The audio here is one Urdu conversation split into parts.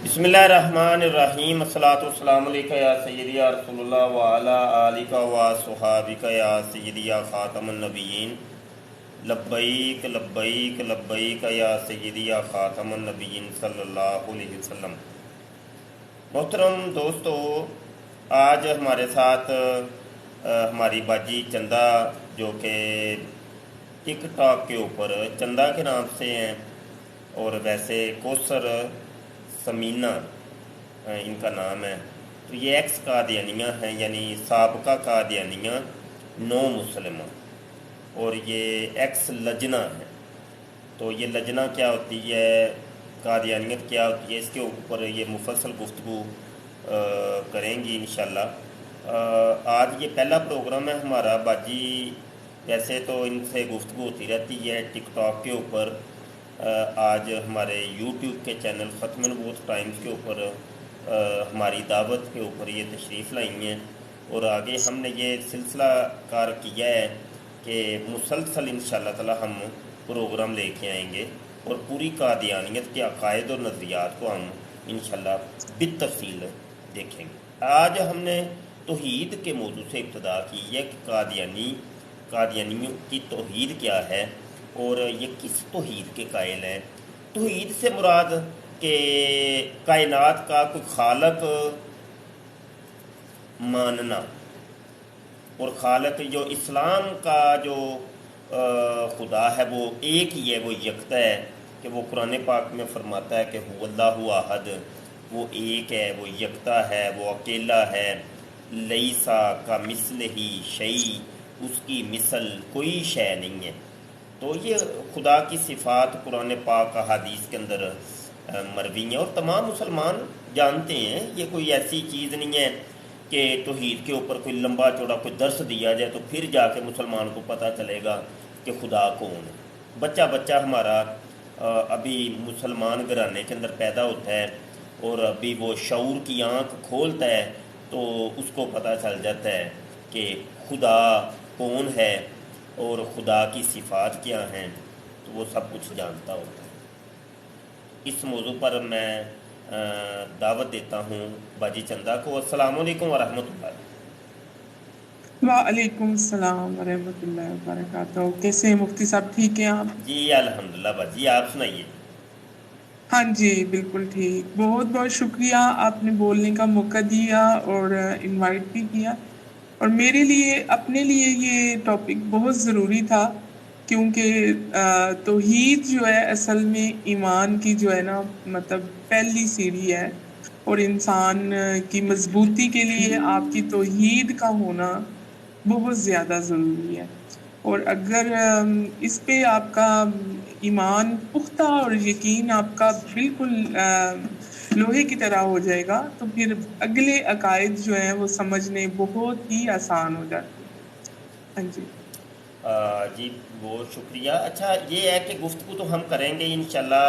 بسم اللہ الرحمن الرحیم، الصلاۃ والسلام علیکہ یا سیدی یا رسول اللہ وعلی آلکہ و صحابکہ یا سیدی یا خاتم النبیین، لبیک لبیک لبیک یا سیدی یا خاتم النبیین صلی اللہ علیہ وسلم۔ محترم دوستو، آج ہمارے ساتھ ہماری باجی چندہ، جو کہ ٹک ٹاک کے اوپر چندہ کے نام سے ہیں، اور ویسے کوثر سمینہ ان کا نام ہے، تو یہ ایکس قادیانیہ ہیں، یعنی سابقہ قادیانیہ نو مسلمہ، اور یہ ایکس لجنہ ہیں۔ تو یہ لجنہ کیا ہوتی ہے، قادیانیت کیا ہوتی ہے، اس کے اوپر یہ مفصل گفتگو کریں گی انشاءاللہ۔ آج یہ پہلا پروگرام ہے ہمارا۔ باجی ویسے تو ان سے گفتگو ہوتی رہتی ہے ٹک ٹاک کے اوپر، آج ہمارے یوٹیوب کے چینل ختم نبوت ٹائمز کے اوپر ہماری دعوت کے اوپر یہ تشریف لائی ہیں، اور آگے ہم نے یہ سلسلہ کار کیا ہے کہ مسلسل انشاءاللہ تعالی ہم پروگرام لے کے آئیں گے، اور پوری قادیانیت کے عقائد اور نظریات کو ہم انشاءاللہ بالتفصیل دیکھیں گے۔ آج ہم نے توحید کے موضوع سے ابتدا کی ہے کہ قادیانیوں کی توحید کیا ہے، اور یہ کس توحید کے قائل ہیں۔ توحید سے مراد کہ کائنات کا کوئی خالق ماننا، اور خالق جو اسلام کا جو خدا ہے وہ ایک ہی ہے، وہ یکتا ہے، کہ وہ قرآن پاک میں فرماتا ہے کہ هو اللہ احد، وہ ایک ہے، وہ یکتا ہے، وہ اکیلا ہے، لیسا کا مثلہ شیء، اس کی مثل کوئی شے نہیں ہے۔ تو یہ خدا کی صفات قرآن پاک احادیث کے اندر مروی ہیں، اور تمام مسلمان جانتے ہیں۔ یہ کوئی ایسی چیز نہیں ہے کہ توحید کے اوپر کوئی لمبا چوڑا کوئی درس دیا جائے تو پھر جا کے مسلمان کو پتہ چلے گا کہ خدا کون ہے۔ بچہ بچہ ہمارا ابھی مسلمان گھرانے کے اندر پیدا ہوتا ہے، اور ابھی وہ شعور کی آنکھ کھولتا ہے تو اس کو پتہ چل جاتا ہے کہ خدا کون ہے اور خدا کی صفات کیا ہیں، تو وہ سب کچھ جانتا ہوتا ہے۔ اس موضوع پر میں دعوت دیتا ہوں باجی چندہ کو۔ السلام علیکم ورحمۃ اللہ۔ وعلیکم السلام ورحمۃ اللہ وبرکاتہ۔ کیسے ہیں مفتی صاحب، ٹھیک ہیں آپ؟ جی الحمدللہ باجی، آپ سنائیے۔ ہاں جی بالکل ٹھیک، بہت بہت شکریہ، آپ نے بولنے کا موقع دیا اور انوائٹ بھی کیا، اور میرے لیے اپنے لیے یہ ٹاپک بہت ضروری تھا، کیونکہ توحید جو ہے اصل میں ایمان کی جو ہے نا مطلب پہلی سیڑھی ہے، اور انسان کی مضبوطی کے لیے آپ کی توحید کا ہونا بہت زیادہ ضروری ہے۔ اور اگر اس پہ آپ کا ایمان پختہ اور یقین آپ کا بالکل لوہے کی طرح ہو جائے گا، تو پھر اگلے عقائد جو ہیں وہ سمجھنے بہت ہی آسان ہو جاتے ہیں۔ ہاں جی جی بہت شکریہ۔ اچھا، یہ ہے کہ گفتگو تو ہم کریں گے انشاءاللہ،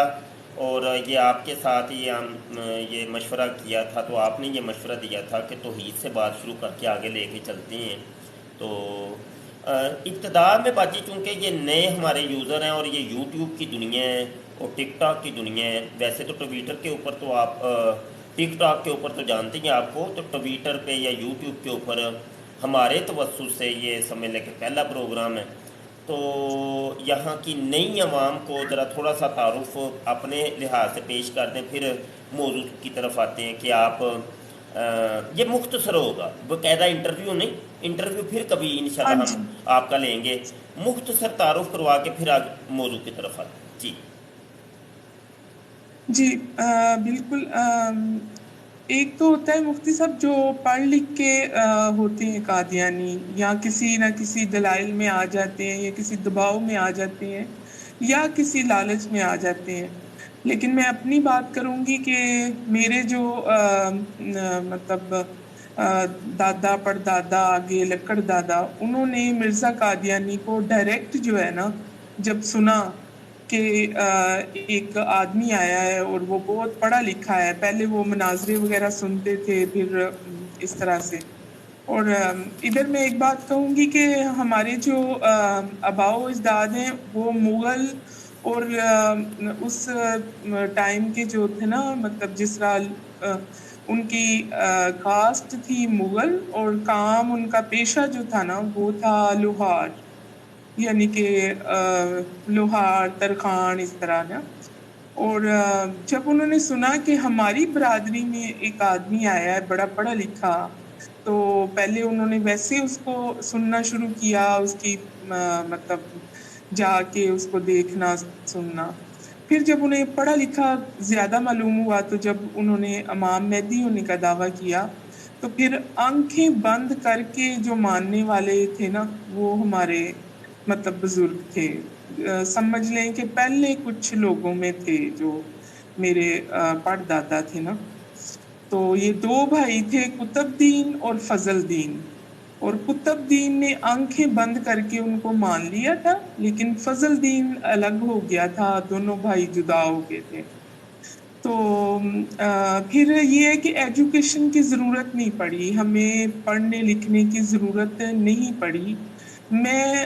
اور یہ آپ کے ساتھ یہ مشورہ کیا تھا، تو آپ نے یہ مشورہ دیا تھا کہ توحید سے بات شروع کر کے آگے لے کے چلتے ہیں۔ تو ابتدا میں باجی، چونکہ یہ نئے ہمارے یوزر ہیں اور یہ یوٹیوب کی دنیا ہے اور ٹک ٹاک کی دنیا ہے، ویسے تو ٹویٹر کے اوپر تو آپ ٹک ٹاک کے اوپر تو جانتے ہیں آپ کو، تو ٹویٹر پہ یا یوٹیوب کے اوپر ہمارے توسط سے یہ سمجھ لیں کہ پہلا پروگرام ہے۔ تو یہاں کی نئی عوام کو ذرا تھوڑا سا تعارف اپنے لحاظ سے پیش کر دیں، پھر موضوع کی طرف آتے ہیں کہ آپ یہ مختصر ہوگا، باقاعدہ انٹرویو نہیں، انٹرویو پھر کبھی ہاں انشاءاللہ ہم جی آپ کا لیں گے، مختصر تعارف کروا کے پھر موضوع کی طرف آتے ہیں۔ جی جی بالکل۔ ایک تو ہوتا ہے مفتی صاحب جو پڑھ لکھ کے ہوتے ہیں قادیانی، یا کسی نہ کسی دلائل میں آ جاتے ہیں، یا کسی دباؤ میں آ جاتے ہیں، یا کسی لالچ میں آ جاتے ہیں۔ لیکن میں اپنی بات کروں گی کہ میرے جو مطلب دادا پردادا آگے لکڑ دادا، انہوں نے مرزا قادیانی کو ڈائریکٹ جو ہے نا جب سنا کہ ایک آدمی آیا ہے اور وہ بہت پڑھا لکھا ہے، پہلے وہ مناظرے وغیرہ سنتے تھے، پھر اس طرح سے۔ اور ادھر میں ایک بات کہوں گی کہ ہمارے جو آباء و اجداد ہیں وہ مغل اور اس ٹائم کے جو تھے نا مطلب جس طرح ان کی کاسٹ تھی مغل اور کام ان کا پیشہ جو تھا نا وہ تھا لوہار، یعنی کہ لوہار ترخان اس طرح نا۔ اور جب انہوں نے سنا کہ ہماری برادری میں ایک آدمی آیا ہے بڑا پڑھا لکھا، تو پہلے انہوں نے ویسے اس کو سننا شروع کیا، اس کی مطلب جا کے اس کو دیکھنا سننا۔ پھر جب انہیں پڑھا لکھا زیادہ معلوم ہوا تو جب انہوں نے امام مہدی ہونے کا دعویٰ کیا تو پھر آنکھیں بند کر کے جو ماننے والے تھے نا وہ ہمارے مطلب بزرگ تھے۔ سمجھ لیں کہ پہلے کچھ لوگوں میں تھے جو میرے پڑ دادا تھے نا۔ تو یہ دو بھائی تھے قطب دین اور فضل دین، اور قطب دین نے آنکھیں بند کر کے ان کو مان لیا تھا، لیکن فضل دین الگ ہو گیا تھا، دونوں بھائی جدا ہو گئے تھے۔ تو پھر یہ ہے کہ ایجوکیشن کی ضرورت نہیں پڑی، ہمیں پڑھنے لکھنے کی ضرورت نہیں پڑی۔ میں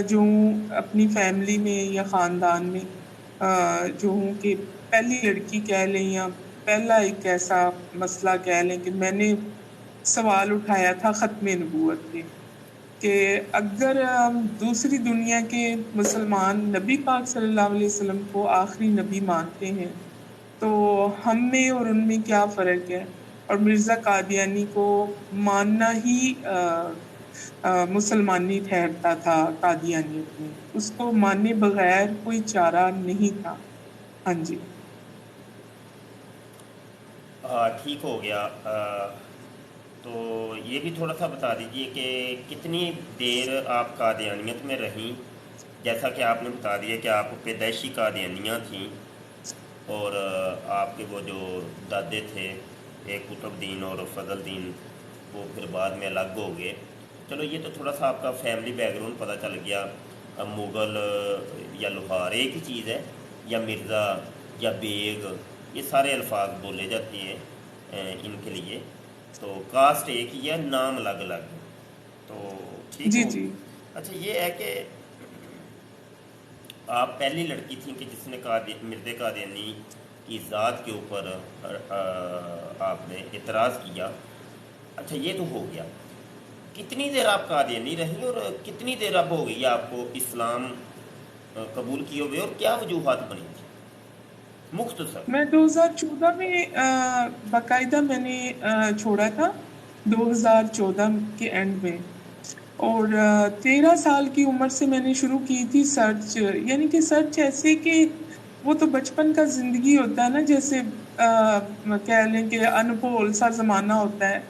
جو ہوں اپنی فیملی میں یا خاندان میں جو ہوں کہ پہلی لڑکی کہہ لیں یا پہلا ایک ایسا مسئلہ کہہ لیں کہ میں نے سوال اٹھایا تھا ختم نبوت پہ، کہ اگر دوسری دنیا کے مسلمان نبی پاک صلی اللہ علیہ وسلم کو آخری نبی مانتے ہیں تو ہم میں اور ان میں کیا فرق ہے؟ اور مرزا قادیانی کو ماننا ہی مسلمانی ٹھہرتا تھا قادیانیت میں، اس کو ماننے بغیر کوئی چارہ نہیں تھا۔ ہاں جی ٹھیک ہو گیا۔ تو یہ بھی تھوڑا سا بتا دیجئے کہ کتنی دیر آپ قادیانیت میں رہیں، جیسا کہ آپ نے بتا دیا کہ آپ پیدائشی قادیانیاں تھیں اور آپ کے وہ جو دادے تھے ایک قطب دین اور فضل دین وہ پھر بعد میں الگ ہو گئے۔ چلو یہ تو تھوڑا سا آپ کا فیملی بیک گراؤنڈ پتہ چل گیا۔ مغل یا لوہار ایک ہی چیز ہے، یا مرزا یا بیگ، یہ سارے الفاظ بولے جاتے ہیں ان کے لیے، تو کاسٹ ایک ہی ہے، نام الگ الگ ہے۔ تو ٹھیک جی ہو۔ جی اچھا یہ ہے کہ آپ پہلی لڑکی تھیں کہ جس نے مرزا قادیانی کی ذات کے اوپر آپ نے اعتراض کیا۔ اچھا یہ تو ہو گیا، کتنی دیر آپ قادیانی رہیں اور کتنی دیر اب ہو گئی آپ کو اسلام قبول کیے ہوئے، اور کیا وجوہات بنی تھی مختصر؟ میں 2014 میں باقاعدہ میں نے چھوڑا تھا، 2014 کے اینڈ میں، اور 13 سال کی عمر سے میں نے شروع کی تھی سرچ، یعنی کہ سرچ ایسے کہ وہ تو بچپن کا زندگی ہوتا ہے نا، جیسے کہہ لیں کہ انپول سا زمانہ ہوتا ہے،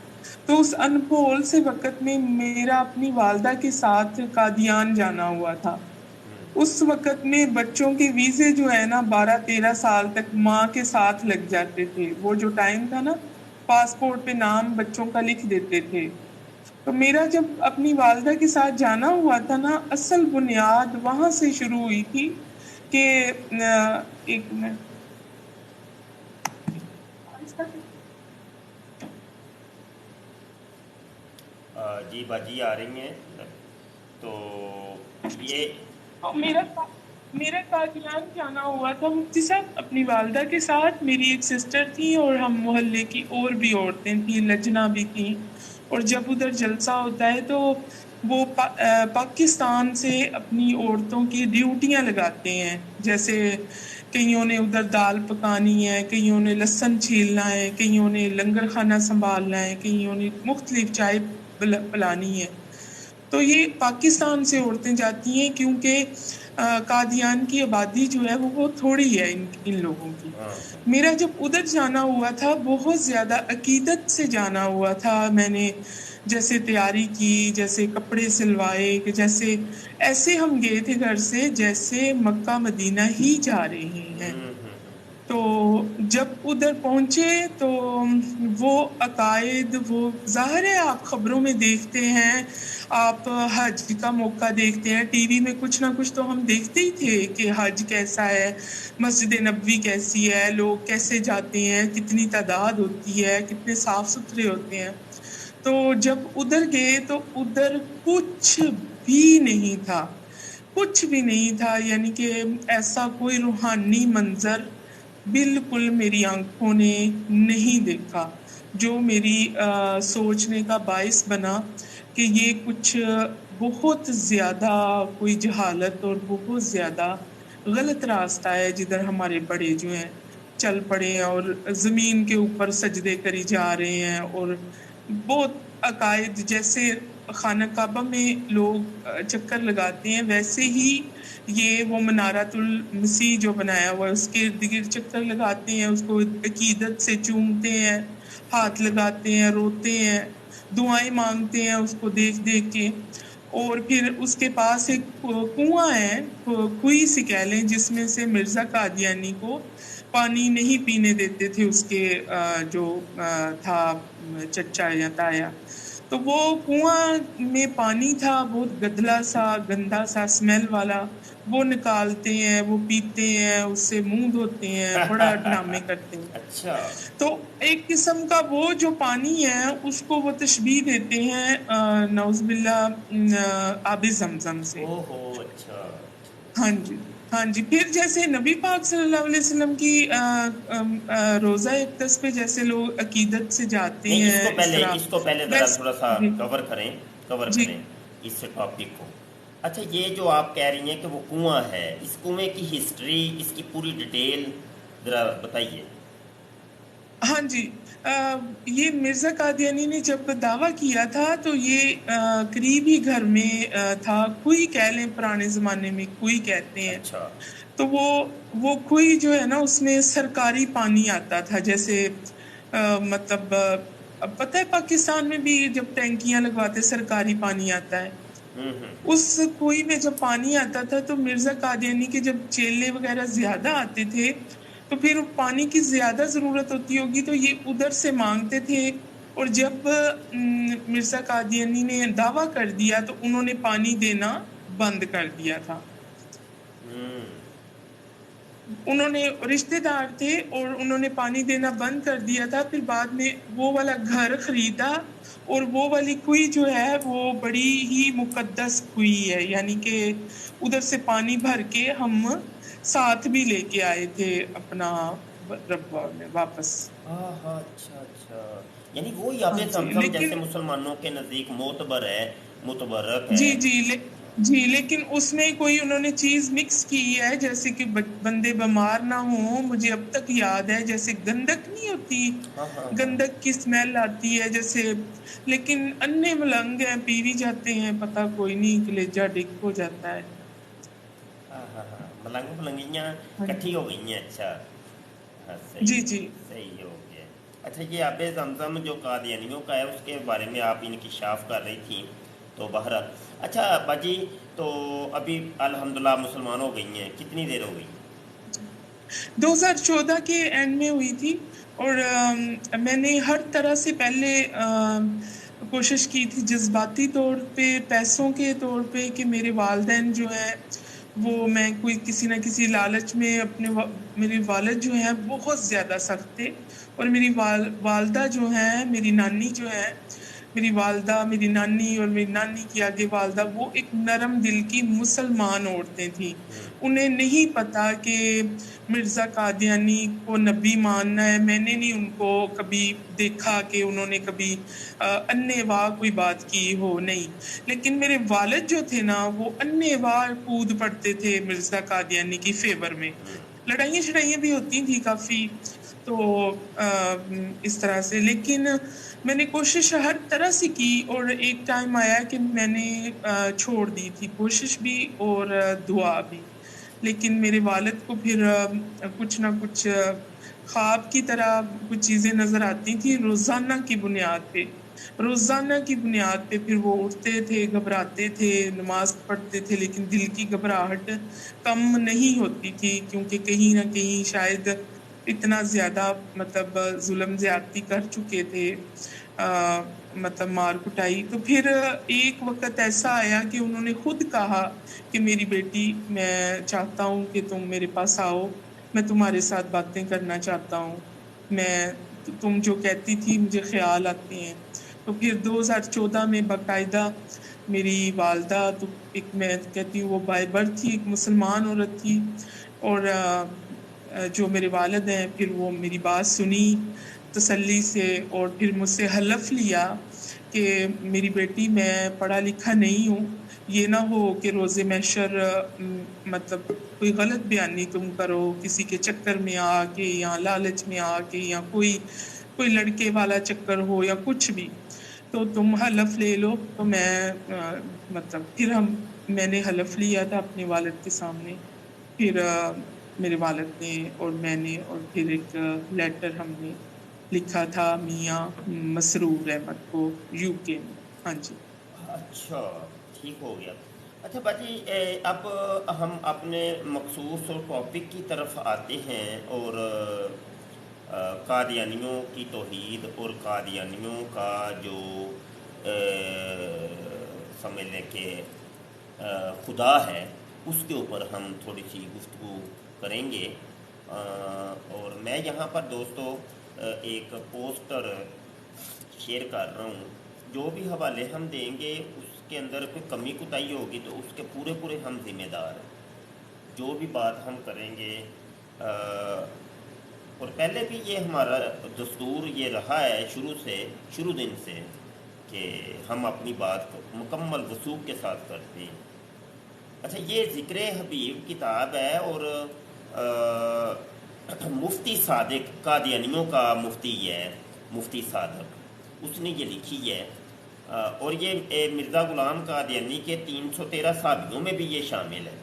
تو اس انپول سے وقت میں میرا اپنی والدہ کے ساتھ قادیان جانا ہوا تھا۔ اس وقت میں بچوں کے ویزے جو ہے نا 12-13 سال تک ماں کے ساتھ لگ جاتے تھے، وہ جو ٹائم تھا نا پاسپورٹ پہ نام بچوں کا لکھ دیتے تھے۔ تو میرا جب اپنی والدہ کے ساتھ جانا ہوا تھا نا، اصل بنیاد وہاں سے شروع ہوئی تھی کہ ایک منٹ جی باجی آ رہی ہیں۔ تو یہ میرا قادیان جانا ہوا تھا مفتی صاحب اپنی والدہ کے ساتھ، میری ایک سسٹر تھی اور ہم محلے کی اور بھی عورتیں تھیں، لجنا بھی تھیں، اور جب ادھر جلسہ ہوتا ہے تو وہ پاکستان سے اپنی عورتوں کی ڈیوٹیاں لگاتے ہیں، جیسے کئیوں نے ادھر دال پکانی ہے، کئیوں نے لہسن چھیلنا ہے، کئیوں نے لنگر خانہ سنبھالنا ہے، کئیوں نے مختلف چائے پلانی ہے۔ تو یہ پاکستان سے عورتیں جاتی ہیں کیونکہ قادیان کی آبادی جو ہے وہ بہت تھوڑی ہے ان لوگوں کی۔ میرا جب ادھر جانا ہوا تھا بہت زیادہ عقیدت سے جانا ہوا تھا، میں نے جیسے تیاری کی، جیسے کپڑے سلوائے، کہ جیسے ایسے ہم گئے تھے گھر سے جیسے مکہ مدینہ ہی جا رہے ہیں۔ تو جب ادھر پہنچے تو وہ عقائد، وہ ظاہر ہے آپ خبروں میں دیکھتے ہیں، آپ حج کا موقع دیکھتے ہیں ٹی وی میں، کچھ نہ کچھ تو ہم دیکھتے ہی تھے کہ حج کیسا ہے، مسجد نبوی کیسی ہے، لوگ کیسے جاتے ہیں، کتنی تعداد ہوتی ہے، کتنے صاف ستھرے ہوتے ہیں۔ تو جب ادھر گئے تو ادھر کچھ بھی نہیں تھا، کچھ بھی نہیں تھا، یعنی کہ ایسا کوئی روحانی منظر بالکل میری آنکھوں نے نہیں دیکھا جو میری سوچنے کا باعث بنا کہ یہ کچھ بہت زیادہ کوئی جہالت اور بہت زیادہ غلط راستہ ہے جدھر ہمارے بڑے جو ہیں چل پڑے ہیں اور زمین کے اوپر سجدے کری جا رہے ہیں، اور بہت عقائد جیسے خانہ کعبہ میں لوگ چکر لگاتے ہیں ویسے ہی یہ وہ منارۃ المسیح جو بنایا ہوا ہے اس کے ارد گرد چکر لگاتے ہیں، اس کو عقیدت سے چومتے ہیں، ہاتھ لگاتے ہیں، روتے ہیں، دعائیں مانگتے ہیں اس کو دیکھ دیکھ کے۔ اور پھر اس کے پاس ایک کنواں ہے، کھوئی سی کہہ لیں، جس میں سے مرزا قادیانی کو پانی نہیں پینے دیتے تھے اس کے جو تھا چچا یا تایا۔ تو وہ کنواں میں پانی تھا بہت گدلا سا، گندا سا، اسمیل والا، وہ نکالتے ہیں، وہ پیتے ہیں، اس سے منہ دھوتے ہیں، بڑا ڈرامے کرتے ہیں۔ اچھا تو ایک قسم کا وہ جو پانی ہے اس کو وہ تشبیہ دیتے ہیں نعوذ باللہ آب زمزم سے۔ او ہو اچھا ہاں جی، ہاں جی۔ پھر جیسے نبی پاک صلی اللہ علیہ وسلم کی روزہ اقدس پہ جیسے لوگ عقیدت سے جاتے نہیں، ہیں اس طرح، اس کو پہلے ذرا بس تھوڑا سا جی کور جی کریں اس ٹاپک کو۔ اچھا، یہ جو آپ کہہ رہی ہیں کہ وہ کنواں ہے، اس کنویں کی ہسٹری، اس کی پوری ڈیٹیل ذرا بتائیے۔ ہاں جی، یہ مرزا قادیانی نے جب دعویٰ کیا تھا تو یہ قریب ہی گھر میں تھا، کھوئی کہہ لیں، پرانے زمانے میں کھوئی کہتے ہیں۔ اچھا تو وہ کھوئی جو ہے نا اس میں سرکاری پانی آتا تھا، جیسے مطلب پتہ ہے پاکستان میں بھی جب ٹینکیاں لگواتے سرکاری پانی آتا ہے، اس کنویں میں جب پانی آتا تھا تو مرزا قادیانی کے جب چیلے وغیرہ زیادہ آتے تھے تو پھر پانی کی زیادہ ضرورت ہوتی ہوگی تو یہ ادھر سے مانگتے تھے، اور جب مرزا قادیانی نے دعویٰ کر دیا تو انہوں نے پانی دینا بند کر دیا تھا۔ انہوں نے رشتے دار تھے اور انہوں نے پانی دینا بند کر دیا تھا، پھر بعد میں وہ والا گھر خریدا، اور وہ والی کنویں جو ہے وہ بڑی ہی مقدس کنویں ہے، یعنی کہ ادھر سے پانی بھر کے ہم ساتھ بھی لے کے آئے تھے اپنا ربوہ میں واپس۔ اچھا اچھا، یعنی وہ آب ہاں جی، زمزم جیسے لیکن مسلمانوں کے نزدیک معتبر ہے، متبرک ہے۔ جی لیکن اس میں کوئی انہوں نے چیز مکس کی ہے جیسے کہ بندے بیمار نہ ہوں، مجھے اب تک یاد ہے جیسے گندک نہیں ہوتی، ہاں ہاں ہاں گندک کی اسمیل آتی ہے جیسے، لیکن انے ملنگ ہیں، پی بھی جاتے ہیں، پتہ کوئی نہیں، کلیجہ ڈگ ہو جاتا ہے۔ ہاں ہاں ہاں، ملنگ ملنگیاں ہاں جی کٹھی ہو گئی ہیں۔ اچھا ہاں، جی صحیح جی صحیح ہو گیا۔ اچھا، یہ آب زمزم جو قادیانیوں کا ہے اس کے بارے میں آپ انکشاف کر رہی تھیں، تو بہرحال اچھا باجی، تو ابھی الحمدللہ مسلمان ہو گئی ہیں، کتنی دیر ہو گئی؟ 2014 کے اینڈ میں ہوئی تھی، اور میں نے ہر طرح سے پہلے کوشش کی تھی، جذباتی طور پہ، پیسوں کے طور پہ، کہ میرے والدین جو ہیں وہ میں کوئی کسی نہ کسی لالچ میں میرے والد جو ہیں بہت زیادہ سخت تھے، اور میری والدہ جو ہیں، میری نانی جو ہے، میری والدہ، میری نانی اور میری نانی کی آگے والدہ، وہ ایک نرم دل کی مسلمان عورتیں تھیں۔ انہیں نہیں پتا کہ مرزا قادیانی کو نبی ماننا ہے، میں نے نہیں ان کو کبھی دیکھا کہ انہوں نے کبھی انے واہ کوئی بات کی ہو، نہیں، لیکن میرے والد جو تھے نا وہ انے واہ کود پڑتے تھے مرزا قادیانی کی فیور میں، لڑائیاں شڑائیاں بھی ہوتی تھیں کافی، تو اس طرح سے، لیکن میں نے کوشش ہر طرح سے کی، اور ایک ٹائم آیا کہ میں نے چھوڑ دی تھی کوشش بھی اور دعا بھی، لیکن میرے والد کو پھر کچھ نہ کچھ خواب کی طرح کچھ چیزیں نظر آتی تھیں، روزانہ کی بنیاد پہ پھر وہ اٹھتے تھے، گھبراتے تھے، نماز پڑھتے تھے، لیکن دل کی گھبراہٹ کم نہیں ہوتی تھی، کیونکہ کہیں نہ کہیں شاید اتنا زیادہ مطلب ظلم زیادتی کر چکے تھے، مطلب مار کٹائی۔ تو پھر ایک وقت ایسا آیا کہ انہوں نے خود کہا کہ میری بیٹی، میں چاہتا ہوں کہ تم میرے پاس آؤ، میں تمہارے ساتھ باتیں کرنا چاہتا ہوں، تم جو کہتی تھی مجھے خیال آتے ہیں۔ تو پھر 2014 میں باقاعدہ میری والدہ تو ایک میں کہتی ہوں وہ بائی برتھ تھی، ایک مسلمان عورت تھی، اور جو میرے والد ہیں پھر وہ میری بات سنی تسلی سے، اور پھر مجھ سے حلف لیا کہ میری بیٹی میں پڑھا لکھا نہیں ہوں، یہ نہ ہو کہ روز محشر مطلب کوئی غلط بیانی تم کرو کسی کے چکر میں آ کے یا لالچ میں آ کے، یا کوئی لڑکے والا چکر ہو یا کچھ بھی، تو تم حلف لے لو۔ تو مطلب پھر میں نے حلف لیا تھا اپنے والد کے سامنے، پھر میرے والد نے اور میں نے، اور پھر ایک لیٹر ہم نے لکھا تھا میاں مسرور احمد کو UK میں۔ ہاں جی اچھا، ٹھیک ہو گیا۔ اچھا باجی، اب ہم اپنے مخصوص اور ٹاپک کی طرف آتے ہیں، اور قادیانیوں کی توحید اور قادیانیوں کا جو سمجھ لیں کہ خدا ہے، اس کے اوپر ہم تھوڑی سی گفتگو کریں گے۔ اور میں یہاں پر دوستو ایک پوسٹر شیئر کر رہا ہوں، جو بھی حوالے ہم دیں گے اس کے اندر کوئی کمی کوتاہی ہوگی تو اس کے پورے ہم ذمہ دار ہیں۔ جو بھی بات ہم کریں گے، اور پہلے بھی یہ ہمارا دستور یہ رہا ہے شروع دن سے، کہ ہم اپنی بات کو مکمل وثوق کے ساتھ کرتے ہیں۔ اچھا، یہ ذکر حبیب کتاب ہے، اور مفتی صادق قادیانیوں کا مفتی ہے، مفتی صادق، اس نے یہ لکھی ہے، اور یہ مرزا غلام قادیانی کے 313 صحابیوں میں بھی یہ شامل ہے۔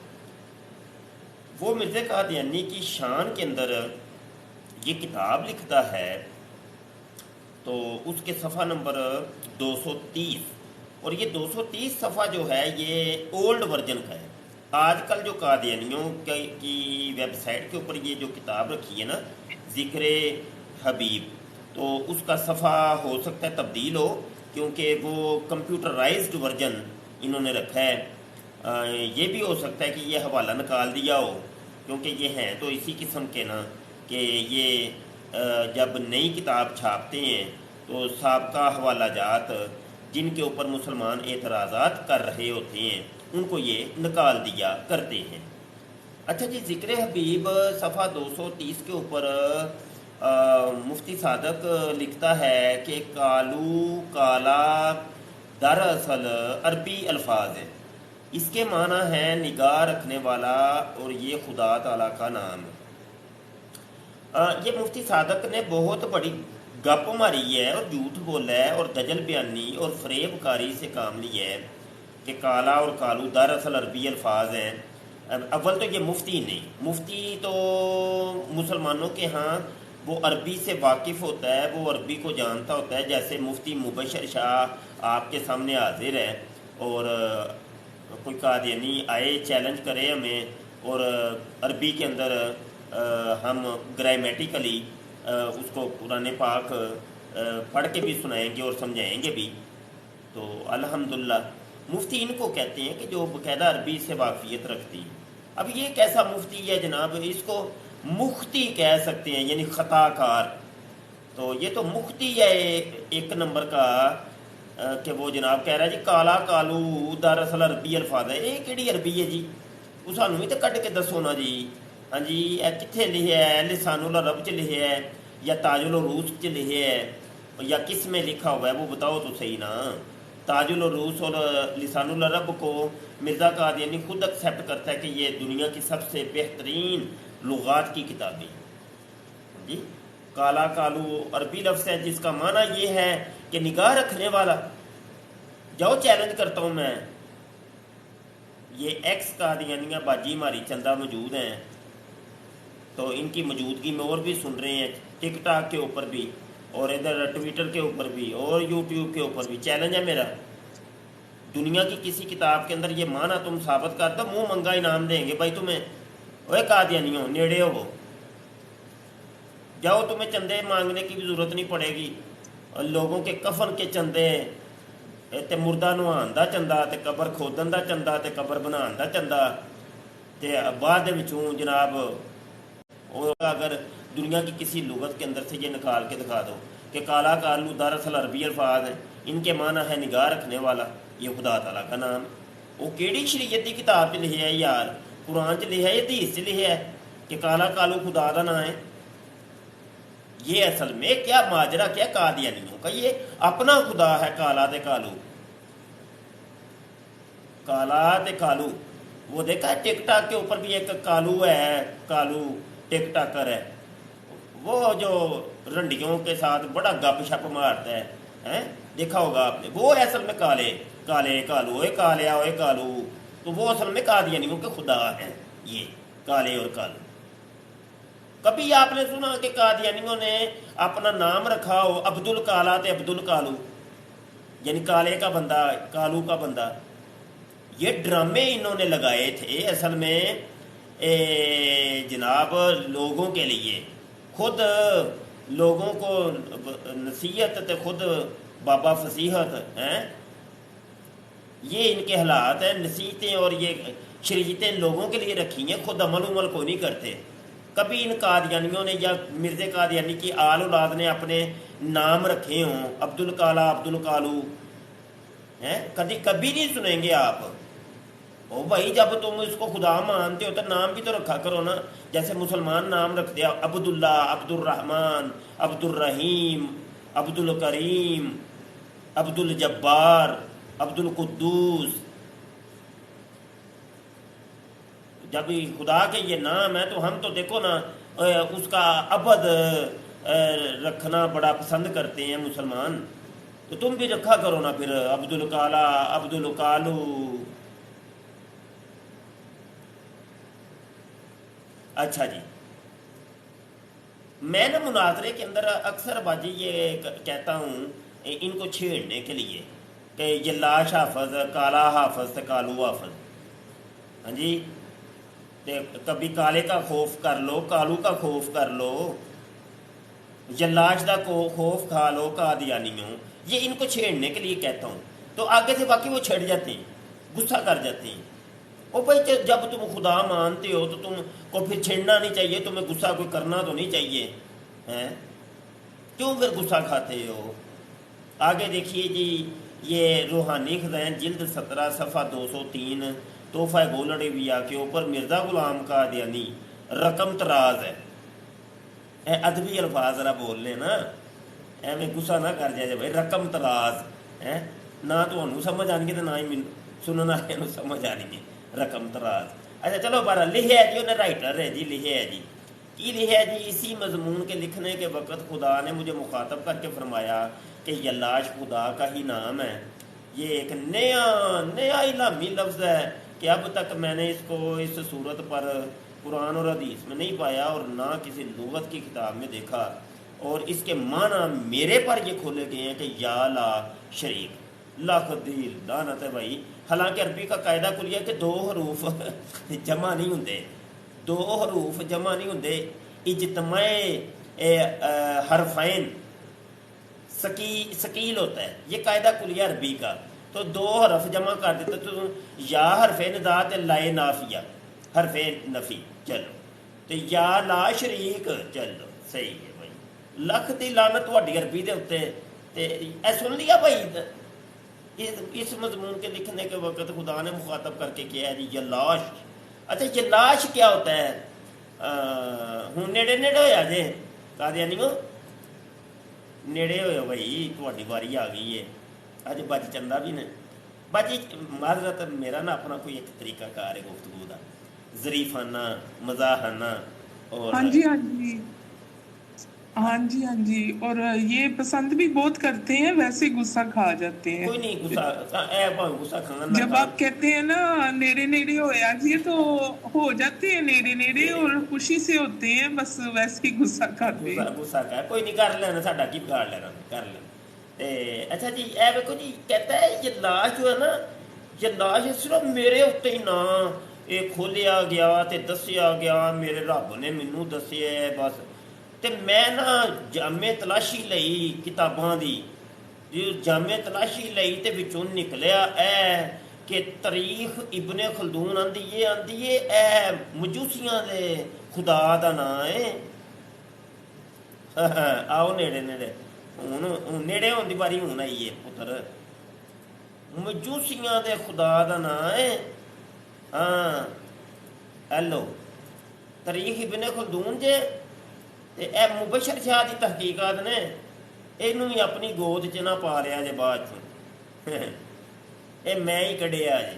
وہ مرزا قادیانی کی شان کے اندر یہ کتاب لکھتا ہے، تو اس کے صفحہ نمبر 230، اور یہ 230 صفحہ جو ہے یہ اولڈ ورژن کا ہے۔ آج کل جو قادیانیوں کی ویب سائٹ کے اوپر یہ جو کتاب رکھی ہے نا، ذکر حبیب، تو اس کا صفحہ ہو سکتا ہے تبدیل ہو، کیونکہ وہ کمپیوٹرائزڈ ورژن انہوں نے رکھا ہے۔ یہ بھی ہو سکتا ہے کہ یہ حوالہ نکال دیا ہو، کیونکہ یہ ہیں تو اسی قسم کے نا، کہ یہ جب نئی کتاب چھاپتے ہیں تو سابقہ حوالہ جات جن کے اوپر مسلمان اعتراضات کر رہے ہوتے ہیں ان کو یہ نکال دیا کرتے ہیں۔ اچھا جی، ذکر حبیب صفحہ 230 کے اوپر مفتی صادق لکھتا ہے کہ کالو، کالا دراصل عربی الفاظ ہیں، اس کے معنی ہے نگاہ رکھنے والا، اور یہ خدا تعالیٰ کا نام ہے۔ یہ مفتی صادق نے بہت بڑی گپ ماری ہے اور جھوٹ بولا ہے اور دجل بیانی اور فریب کاری سے کام لیا ہے کہ کالا اور کالو دراصل عربی الفاظ ہیں۔ اول تو یہ مفتی نہیں، مفتی تو مسلمانوں کے ہاں وہ عربی سے واقف ہوتا ہے، وہ عربی کو جانتا ہوتا ہے، جیسے مفتی مبشر شاہ آپ کے سامنے حاضر ہے، اور کوئی قادیانی آئے چیلنج کرے ہمیں، اور عربی کے اندر ہم گرامیٹیکلی اس کو قرآن پاک پڑھ کے بھی سنائیں گے اور سمجھائیں گے بھی، تو الحمدللہ مفتی ان کو کہتے ہیں کہ جو باقاعدہ عربی سے واقفیت رکھتی ہے۔ اب یہ کیسا مفتی ہے جناب، اس کو مختی کہہ سکتے ہیں، یعنی خطا کار۔ تو یہ تو مختی ہے ایک نمبر کا، کہ وہ جناب کہہ رہا ہے جی کالا کالو دراصل عربی الفاظ ہے۔ یہ کیڑی عربی ہے جی، وہ سانوں بھی تو کٹ کے دسو نا جی۔ ہاں جی، یہ کتنے لکھے ہے؟ لسان العرب چ لکھے ہے یا تاج العروس چ لکھے ہے، یا کس میں لکھا ہوا ہے وہ بتاؤ تو صحیح نا۔ تاج العروس اور لسان العرب کو مرزا قادیانی خود ایکسیپٹ کرتا ہے کہ یہ دنیا کی سب سے بہترین لغات کی کتابیں جی۔ کالا کالو عربی لفظ ہے جس کا معنی یہ ہے کہ نگاہ رکھنے والا۔ جاؤ چیلنج کرتا ہوں میں، یہ ایکس قادیانیہ باجی ہماری چندہ موجود ہیں، تو ان کی موجودگی میں اور بھی سن رہے ہیں، ٹک ٹاک کے اوپر بھی، اور ادھر ٹویٹر کے اوپر بھی، اور یوٹیوب کے اوپر بھی۔ چیلنج ہے میرا، دنیا کی کسی کتاب کے اندر یہ معنی تم ثابت کر دو، منہ منگا انعام دیں گے بھائی تمہیں۔ اوے قادیانیوں نیڑے ہو، جاؤ، تمہیں چندے مانگنے کی بھی ضرورت نہیں پڑے گی۔ اور لوگوں کے کفن کے چندے، تے مردہ نوان دا چندہ، تے قبر کھودن دا چندہ، تے قبر بنان دا چندہ، تے بعد وچوں جناب، اور اگر دنیا کی کسی لغت کے اندر سے یہ نکال کے دکھا دو کہ کالا کالو دراصل عربی الفاظ ہیں، ان کے معنی ہے نگاہ رکھنے والا، یہ خدا تعالیٰ کا نام ہے۔ وہ کیڑی شریعت کی کتاب چ لکھا ہے یار؟ قرآن چ لکھا ہے یا حدیث چ لکھا ہے کہ کالا کالو خدا کا نام ہے؟ یہ اصل میں کیا ماجرا کیا قادیانیوں کا؟ یہ اپنا خدا ہے کالا تے کالو، کالا تے کالو۔ وہ دیکھا ٹک ٹاک کے اوپر بھی ایک کالو ہے، کالو ٹک ٹاکر ہے، وہ جو رنڈیوں کے ساتھ بڑا گپ شپ مارتا ہے، دیکھا ہوگا آپ نے۔ وہ ہے اصل میں کالے کالے کالو، اے کالیا اے کالو، تو وہ اصل میں قادیانیوں کے خدا ہیں یہ کالے اور کالو۔ کبھی آپ نے سنا کہ قادیانیوں نے اپنا نام رکھا ہو عبد الکالا تے عبد الکالو، یعنی کالے کا بندہ کالو کا بندہ؟ یہ ڈرامے انہوں نے لگائے تھے اصل میں جناب لوگوں کے لیے، خود لوگوں کو نصیحت تے خود بابا فصیحت ہیں۔ یہ ان کے حالات ہیں، نصیحتیں اور یہ شریعتیں لوگوں کے لیے رکھی ہیں، خود عمل کو نہیں کرتے۔ کبھی ان قادیانیوں نے یا مرزا قادیانی کی آل اولاد نے اپنے نام رکھے ہوں عبد الکالا عبد الکالو ہیں؟ کبھی نہیں سنیں گے آپ۔ او بھائی جب تم اس کو خدا مانتے ہو تو نام بھی تو رکھا کرو نا، جیسے مسلمان نام رکھتے ہیں عبد اللہ، عبد الرحمن، عبد الرحیم، عبد الکریم، عبد الجبار، عبد القدوس۔ جب خدا کے یہ نام ہے تو ہم تو دیکھو نا اس کا عبد رکھنا بڑا پسند کرتے ہیں مسلمان، تو تم بھی رکھا کرو نا پھر عبد الکالا عبد الکالو۔ اچھا جی، میں نا مناظرے کے اندر اکثر باجی یہ کہتا ہوں ان کو چھیڑنے کے لیے کہ یہ لاش حافظ، کالا حافظ تے کالو حافظ، ہاں جی، کبھی کالے کا خوف کر لو، کالو کا خوف کر لو، جلاش دا کو خوف کھا لو قادیانیوں۔ یہ ان کو چھیڑنے کے لیے کہتا ہوں، تو آگے سے باقی وہ چھڑ جاتے ہیں، غصہ کر جاتے ہیں۔ او بھائی جب تم خدا مانتے ہو تو تم کو پھر چھیڑنا نہیں چاہیے، تمہیں غصہ کوئی کرنا تو نہیں چاہیے، کیوں پھر غصہ کھاتے ہو؟ آگے دیکھیے جی، یہ روحانی خزائن جلد 17 صفحہ 203 تحفہ گولڑ ویا کے اوپر مرزا غلام قادیانی رقم تراز ہے۔ ادبی الفاظ ذرا بول لیں نا، ایویں غصہ نہ کر جائے بھائی، رقم تراز ہے نہ تو انہوں سمجھ آنی گے تو نہ ہی سننا ہے سمجھ آنی گے، رقم تراز۔ اچھا چلو بارہ لکھے ہے جی، انہیں رائٹر ہے جی، لکھے ہے جی، کی لکھے ہے جی؟ اسی مضمون کے لکھنے کے وقت خدا نے مجھے مخاطب کر کے فرمایا کہ یلاش خدا کا ہی نام ہے۔ یہ ایک نیا الہامی لفظ ہے کہ اب تک میں نے اس کو اس صورت پر قرآن اور حدیث میں نہیں پایا اور نہ کسی لغت کی کتاب میں دیکھا، اور اس کے معنی میرے پر یہ کھولے گئے ہیں کہ یا لا شریک، لاکھ دل لعنت ہے بھائی۔ حالانکہ عربی کا قاعدہ کلیہ ہے کہ دو حروف جمع نہیں ہوتے، دو حروف جمع نہیں ہوتے، اجتماع حرفین ثقیل ہوتا ہے، یہ قاعدہ کلیہ عربی کا۔ تو دو حرف جمع کر دیتے تو یا حرف ندات لائے نافیہ، حرف نفی، چلو تو یا لا شریک، چلو صحیح ہے بھائی۔ لکھ دی لعنت تہاڈی عربی دے اوتے، تے اے سن لیا بھائی؟ اس مضمون کے لکھنے کے وقت خدا نے مخاطب کر کے کیا ہے جی یلاش۔ اچھا یلاش کیا ہوتا ہے؟ ہوں نیڑے ہویا جے قادیانیوں، نیڑے ہوئے بھائی، تہاڈی واری آ گئی ہے۔ اج بج چندہ بھی نے باجی، معذرت میرا نا اپنا کوئی ایک طریقہ کار ہے گفتگو کا، ظریفانہ مزاحانہ، اور ہاں جی، ہاں جی، ہاں جی، ہاں جی، اور یہ پسند بھی بہت کرتے ہیں، ویسے غصہ کھا جاتے ہیں کوئی نہیں غصہ اے بھاویں غصہ کھان نہ جب کھان۔ آپ کہتے ہیں نا نیڑے نیڑے ہویا جی، تو ہو جاتے ہیں نیڑے نیڑے اور خوشی سے ہوتے ہیں، بس ویسے ہی غصہ کھاتے ہیں۔ غصہ کر کوئی نہیں، کر لینا، ساڈا کی بگاڑ لینا، کر لینا۔ اچھا جی، اے ویکھو جی، کہتا ہے یہ لاش جو ہے نا، یہ لاش صرف میرے اتنے ہی نہ یہ کھولیا گیا تے دسیا گیا، میرے رب نے مینوں دسیا ہے بس۔ تے میں نا جامع تلاشی لئی کتاباں دی، جامع تلاشی لئی تے وچوں نکلیا اے کہ تاریخ ابن خلدون آندی ہے اے مجوسیاں دے خدا دا نام ہے۔ آؤ نیڑے نیڑے، ہوں نیڑے ہونے کی باری ہوں آئی ہے پتر۔ ਮਜੂਸੀਆਂ ਦੇ ਖੁਦਾ ਦਾ ਨਾਂ ਹੈ। ਹਾਂ ਹੈਲੋ ਤਾਰੀਖ ਇਬਨ ਖਲਦੂਨ ਜੇ ਤੇ ਇਹ ਮੁਬਸ਼ਰ ਸ਼ਾਹ ਦੀ ਤਹਿਕੀਕਾਤ ਨੇ, ਇਹਨੂੰ ਵੀ ਆਪਣੀ ਗੋਦ 'ਚ ਨਾ ਪਾ ਲਿਆ ਜੇ ਬਾਅਦ 'ਚੋਂ ਇਹ ਮੈਂ ਹੀ ਕੱਢਿਆ ਜੀ।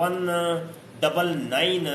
199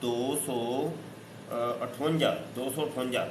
258।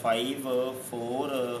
545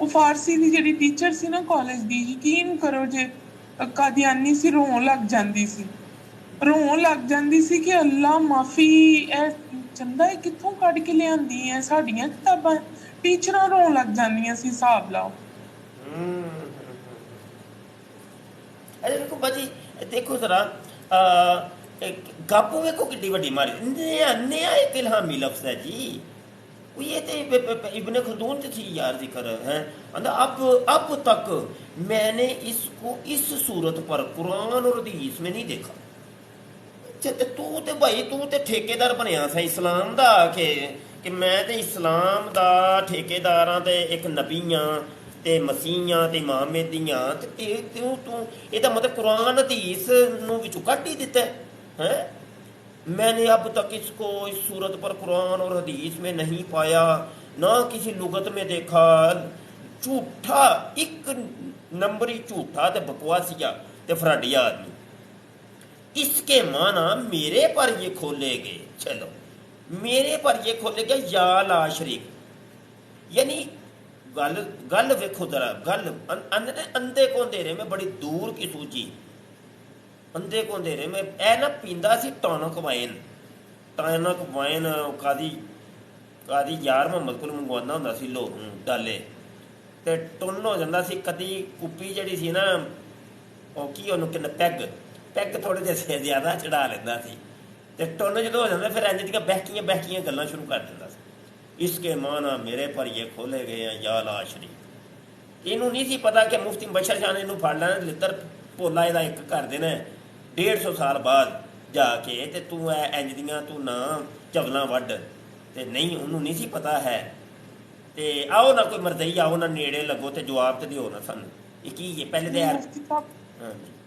ਉਹ ਫਾਰਸੀ ਦੀ ਜਿਹੜੀ ਟੀਚਰ ਸੀ ਨਾ ਕਾਲਜ ਦੀ, ਯਕੀਨ ਕਰੋ ਜੇ ਕਾਦੀਆਨੀ ਸੀ, ਰੋਣ ਲੱਗ ਜਾਂਦੀ ਸੀ, ਰੋਣ ਲੱਗ ਜਾਂਦੀ ਸੀ ਕਿ ਅੱਲਾ ਮਾਫੀ, ਇਹ ਚੰਦਾ ਇਹ ਕਿੱਥੋਂ ਕੱਢ ਕੇ ਲਿਆਂਦੀ ਹੈ, ਸਾਡੀਆਂ ਕਿਤਾਬਾਂ। ਟੀਚਰਾਂ ਰੋਣ ਲੱਗ ਜਾਂਦੀਆਂ ਸੀ, ਹਿਸਾਬ ਲਾਓ। ਅਰੇ ਦੇਖੋ ਬਾਜੀ, ਦੇਖੋ ਜ਼ਰਾ ਗੱਪ ਵੇਖੋ ਕਿੱਡੀ ਵੱਡੀ ਮਾਰੀ। ਨਿਆ ਇੱਕ ਇਲਹਾਮੀ ਲਫ਼ਜ਼ ਹੈ ਜੀ। یہ تو ابن خلدون تھی یار ذکر ہے اب تک میں نے اس کو اس صورت پر قرآن اور حدیث میں نہیں دیکھا۔ تو بھائی تو ٹھیکیدار بنیا سا اسلام دا کہ میں تے اسلام دا ٹھیکیدار ہاں، تے ایک نبی ہاں، تے مسیح ہاں، تے امام مہدی ہاں، تے یہ مطلب قرآن حدیث نو وچوں کٹ ہی دیتا ہے۔ میں نے اب تک اس کو اس صورت پر قرآن اور حدیث میں نہیں پایا، نہ کسی لغت میں دیکھا۔ جھوٹا، ایک نمبری جھوٹا تے بکواسیا تے فراڈیا آدمی۔ اس کے معنی میرے پر یہ کھولے گئے، چلو میرے پر یہ کھولے گئے یا لا شریک، یعنی گل ویکھو ذرا، گل اندھے کو اندھیرے میں بڑی دور کی سوچی، اندھے کو اندھیرے میں اے نہ پیندا سی ٹانک وائن قاضی یار محمد کو منگوانا ہوندا سی لو ڈالے تے ٹن ہو جاندا سی، کدی کپی جڑی سی نا او کی اونوں کہ پیگ تھوڑے جے زیادہ چڑھا لیندا سی تے ٹن جدوں ہو جاندا پھر انج دیاں بہکیاں گلاں شروع کر دیندا سی۔ اس کے معنی میرے پر یہ کھولے گئے ہیں یا لا شریک۔ اینوں نہیں سی پتا کہ مفتی بشر شاہ نے اینوں پھڑ لینا، لتر پولا یہ ایک کر دینا 150 سال بعد جا کے، تے تو انج دیاں تو نہ چولاں وڈ، تے نہیں انہوں نہیں سی پتا ہے۔ تے آؤ نہ کوئی مردئی آؤ نہ نیڑے لگو تے جواب تے دیو نہ سانوں یہ کی ہے پہلے تے یار۔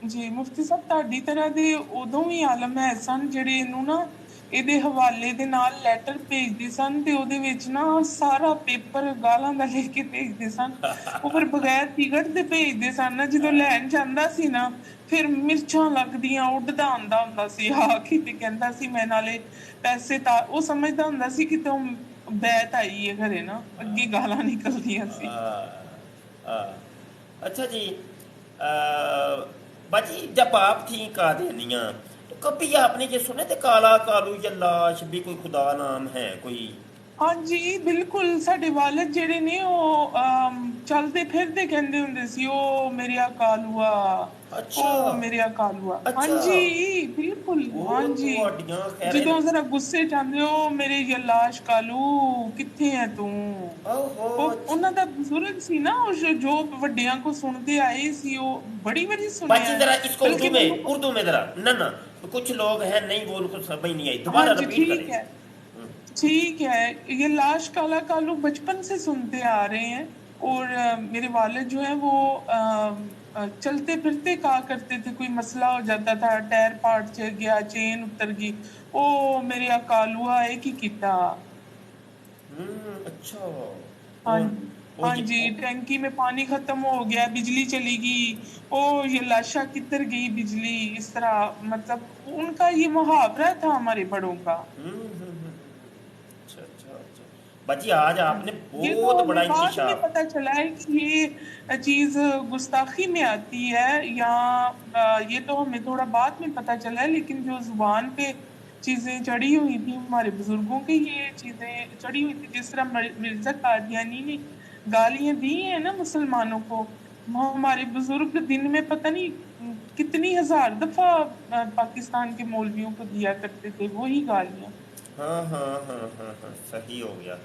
جی مفتی صاحب ਤੁਹਾਡੀ ਤਰ੍ਹਾਂ ਦੇ ਉਦੋਂ ਵੀ ਆਲਮ ਹੈ ਸਨ ਜਿਹੜੇ ਇਹਨੂੰ ਨਾ ਇਹਦੇ ਹਵਾਲੇ ਦੇ ਨਾਲ ਲੈਟਰ ਭੇਜਦੇ ਸਨ, ਤੇ ਉਹਦੇ ਵਿੱਚ ਨਾ ਸਾਰਾ ਪੇਪਰ ਗਾਲਾਂ ਦਾ ਲਿਖ ਕੇ ਭੇਜਦੇ ਸਨ। ਉਹ ਫਿਰ ਬਗੈਰ ਟਿਕਟ ਦੇ ਭੇਜਦੇ ਸਨ ਨਾ, ਜਦੋਂ ਲੈਣ ਜਾਂਦਾ ਸੀ ਨਾ ਫਿਰ ਮਿਰਚਾਂ ਲੱਗਦੀਆਂ, ਉੱਡਦਾ ਆਉਂਦਾ ਹੁੰਦਾ ਸੀ ਆ ਕੇ ਤੇ ਕਹਿੰਦਾ ਸੀ ਮੈਂ ਨਾਲੇ ਪੈਸੇ ਤਾਂ, ਉਹ ਸਮਝਦਾ ਹੁੰਦਾ ਸੀ ਕਿ ਤੂੰ ਬੈਤ ਆਈ ਹੈ ਘਰੇ ਨਾ, ਅੱਗੇ گاਲਾਂ ਨਿਕਲਦੀਆਂ ਸੀ۔ اچھا جی باجی، جب آپ تھیں قادیانیاں تو کبھی آپ نے یہ سنے تھے کالا کالو یا لاش بھی کوئی خدا نام ہے کوئی؟ ہاں جی بالکل، ساڈے والد جڑے نے وہ چلتے پھرتے کہندے ہوندے سی او میرے کالوا، او میرے کالوا۔ ہاں جی بالکل، ہاں جی جدوں ذرا غصے چاندے ہو میرے یلاش کالو کتھے ہے تو، انہاں دا بزرگ سی نا جو وڈیاں کو سنتے آئے سی، وہ بڑی بڑی سنیا ہے۔ ذرا اس کو اردو میں ذرا نہ کچھ لوگ ہیں نہیں وہ ان کو سمجھ نہیں آئی، دوبارہ رپیٹ کریں۔ ٹھیک ہے، یہ لاش کالا کالو بچپن سے سنتے آ رہے ہیں، اور میرے والد جو ہیں وہ چلتے پھرتے کہا کرتے تھے، کوئی مسئلہ ہو جاتا تھا، ٹائر پارٹ چل گیا، چین اتر گئی، او میرے کالوا ہے کی کیتا۔ اچھا ہاں جی، ٹینکی میں پانی ختم ہو گیا، بجلی چلی گئی، او یہ لاشا کدھر گئی بجلی، اس طرح مطلب ان کا یہ محاورہ تھا ہمارے بڑوں کا۔ بچی آج آپ نے بہت بڑا انکشاف، پتہ چلا ہے کہ یہ چیز گستاخی میں آتی ہے، یا یہ تو ہمیں تھوڑا بعد میں پتہ چلا ہے، لیکن جو زبان پہ چیزیں چڑھی ہوئی تھی ہمارے بزرگوں کی، یہ چیزیں چڑھی ہوئی تھی، جس طرح مرزا قادیانی نے گالیاں دی ہیں نا مسلمانوں کو، ہمارے بزرگ دن میں پتہ نہیں کتنی ہزار دفعہ پاکستان کے مولویوں کو دیا کرتے تھے وہی گالیاں۔ ہاں ہاں ہاں ہاں ہاں صحیح ہو گیا۔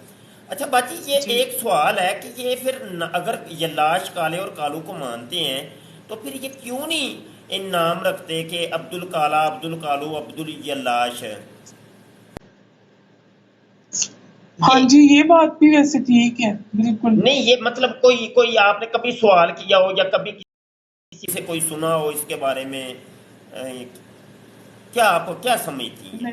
اچھا باجی یہ ایک سوال ہے کہ یہ پھر اگر یلاش کالے اور کالو کو مانتے ہیں تو پھر یہ کیوں نہیں ان نام رکھتے کہ عبد الکالا، عبد الکالو، عبد الیلاش؟ ہاں جی یہ بات بھی ویسے ٹھیک ہے، بالکل نہیں یہ مطلب کوئی آپ نے کبھی سوال کیا ہو یا کبھی کسی سے کوئی سنا ہو اس کے بارے میں، کیا آپ کیا سمجھتی ہیں؟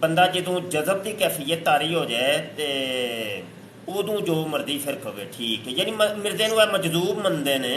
ਬੰਦਾ ਜਦੋਂ ਜਜ਼ਬ ਦੀ ਕੈਫੀਅਤ ਤਾਰੀ ਹੋ ਜਾਏ ਤੇ ਉਦੋਂ ਜੋ ਮਰਦੀ ਫਿਰ ਕਵੇ ਠੀਕ ਹੈ, ਯਾਨੀ ਮਿਰਜ਼ੇ ਨੂੰ ਇਹ ਮਜਜ਼ੂਬ ਮੰਨਦੇ ਨੇ,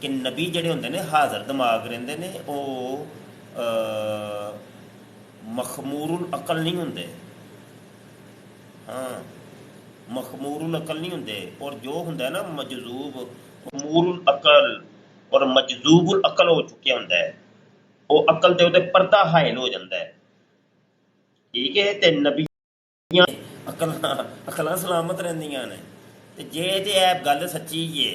ਕਿ ਨਬੀ ਜਿਹੜੇ ਹੁੰਦੇ ਨੇ ਹਾਜ਼ਰ ਦਿਮਾਗ ਰਹਿੰਦੇ ਨੇ, ਉਹ ਮਖਮੂਰੁਲ ਅਕਲ ਨਹੀਂ ਹੁੰਦੇ। ਹਾਂ ਮਖਮੂਰੁਲ ਅਕਲ ਨਹੀਂ ਹੁੰਦੇ, ਔਰ ਜੋ ਹੁੰਦਾ ਨਾ ਮਜਜ਼ੂਬ ਮਖਮੂਰੁਲ ਅਕਲ ਔਰ ਮਜਜ਼ੂਬੁਲ ਅਕਲ ਹੋ ਚੁੱਕਿਆ ਹੁੰਦਾ ਹੈ, ਉਹ ਅਕਲ ਤੇ ਉਹਦੇ ਪਰਦਾ ਹਾਇਲ ਹੋ ਜਾਂਦਾ ਹੈ। ਠੀਕ ਹੈ, ਤੇ ਨਬੀਆਂ ਅਕਲਾਂ ਅਕਲਾਂ ਸਲਾਮਤ ਰਹਿੰਦੀਆਂ ਨੇ। ਤੇ ਜੇ ਤੇ ਇਹ ਗੱਲ ਸੱਚੀ ਹੈ,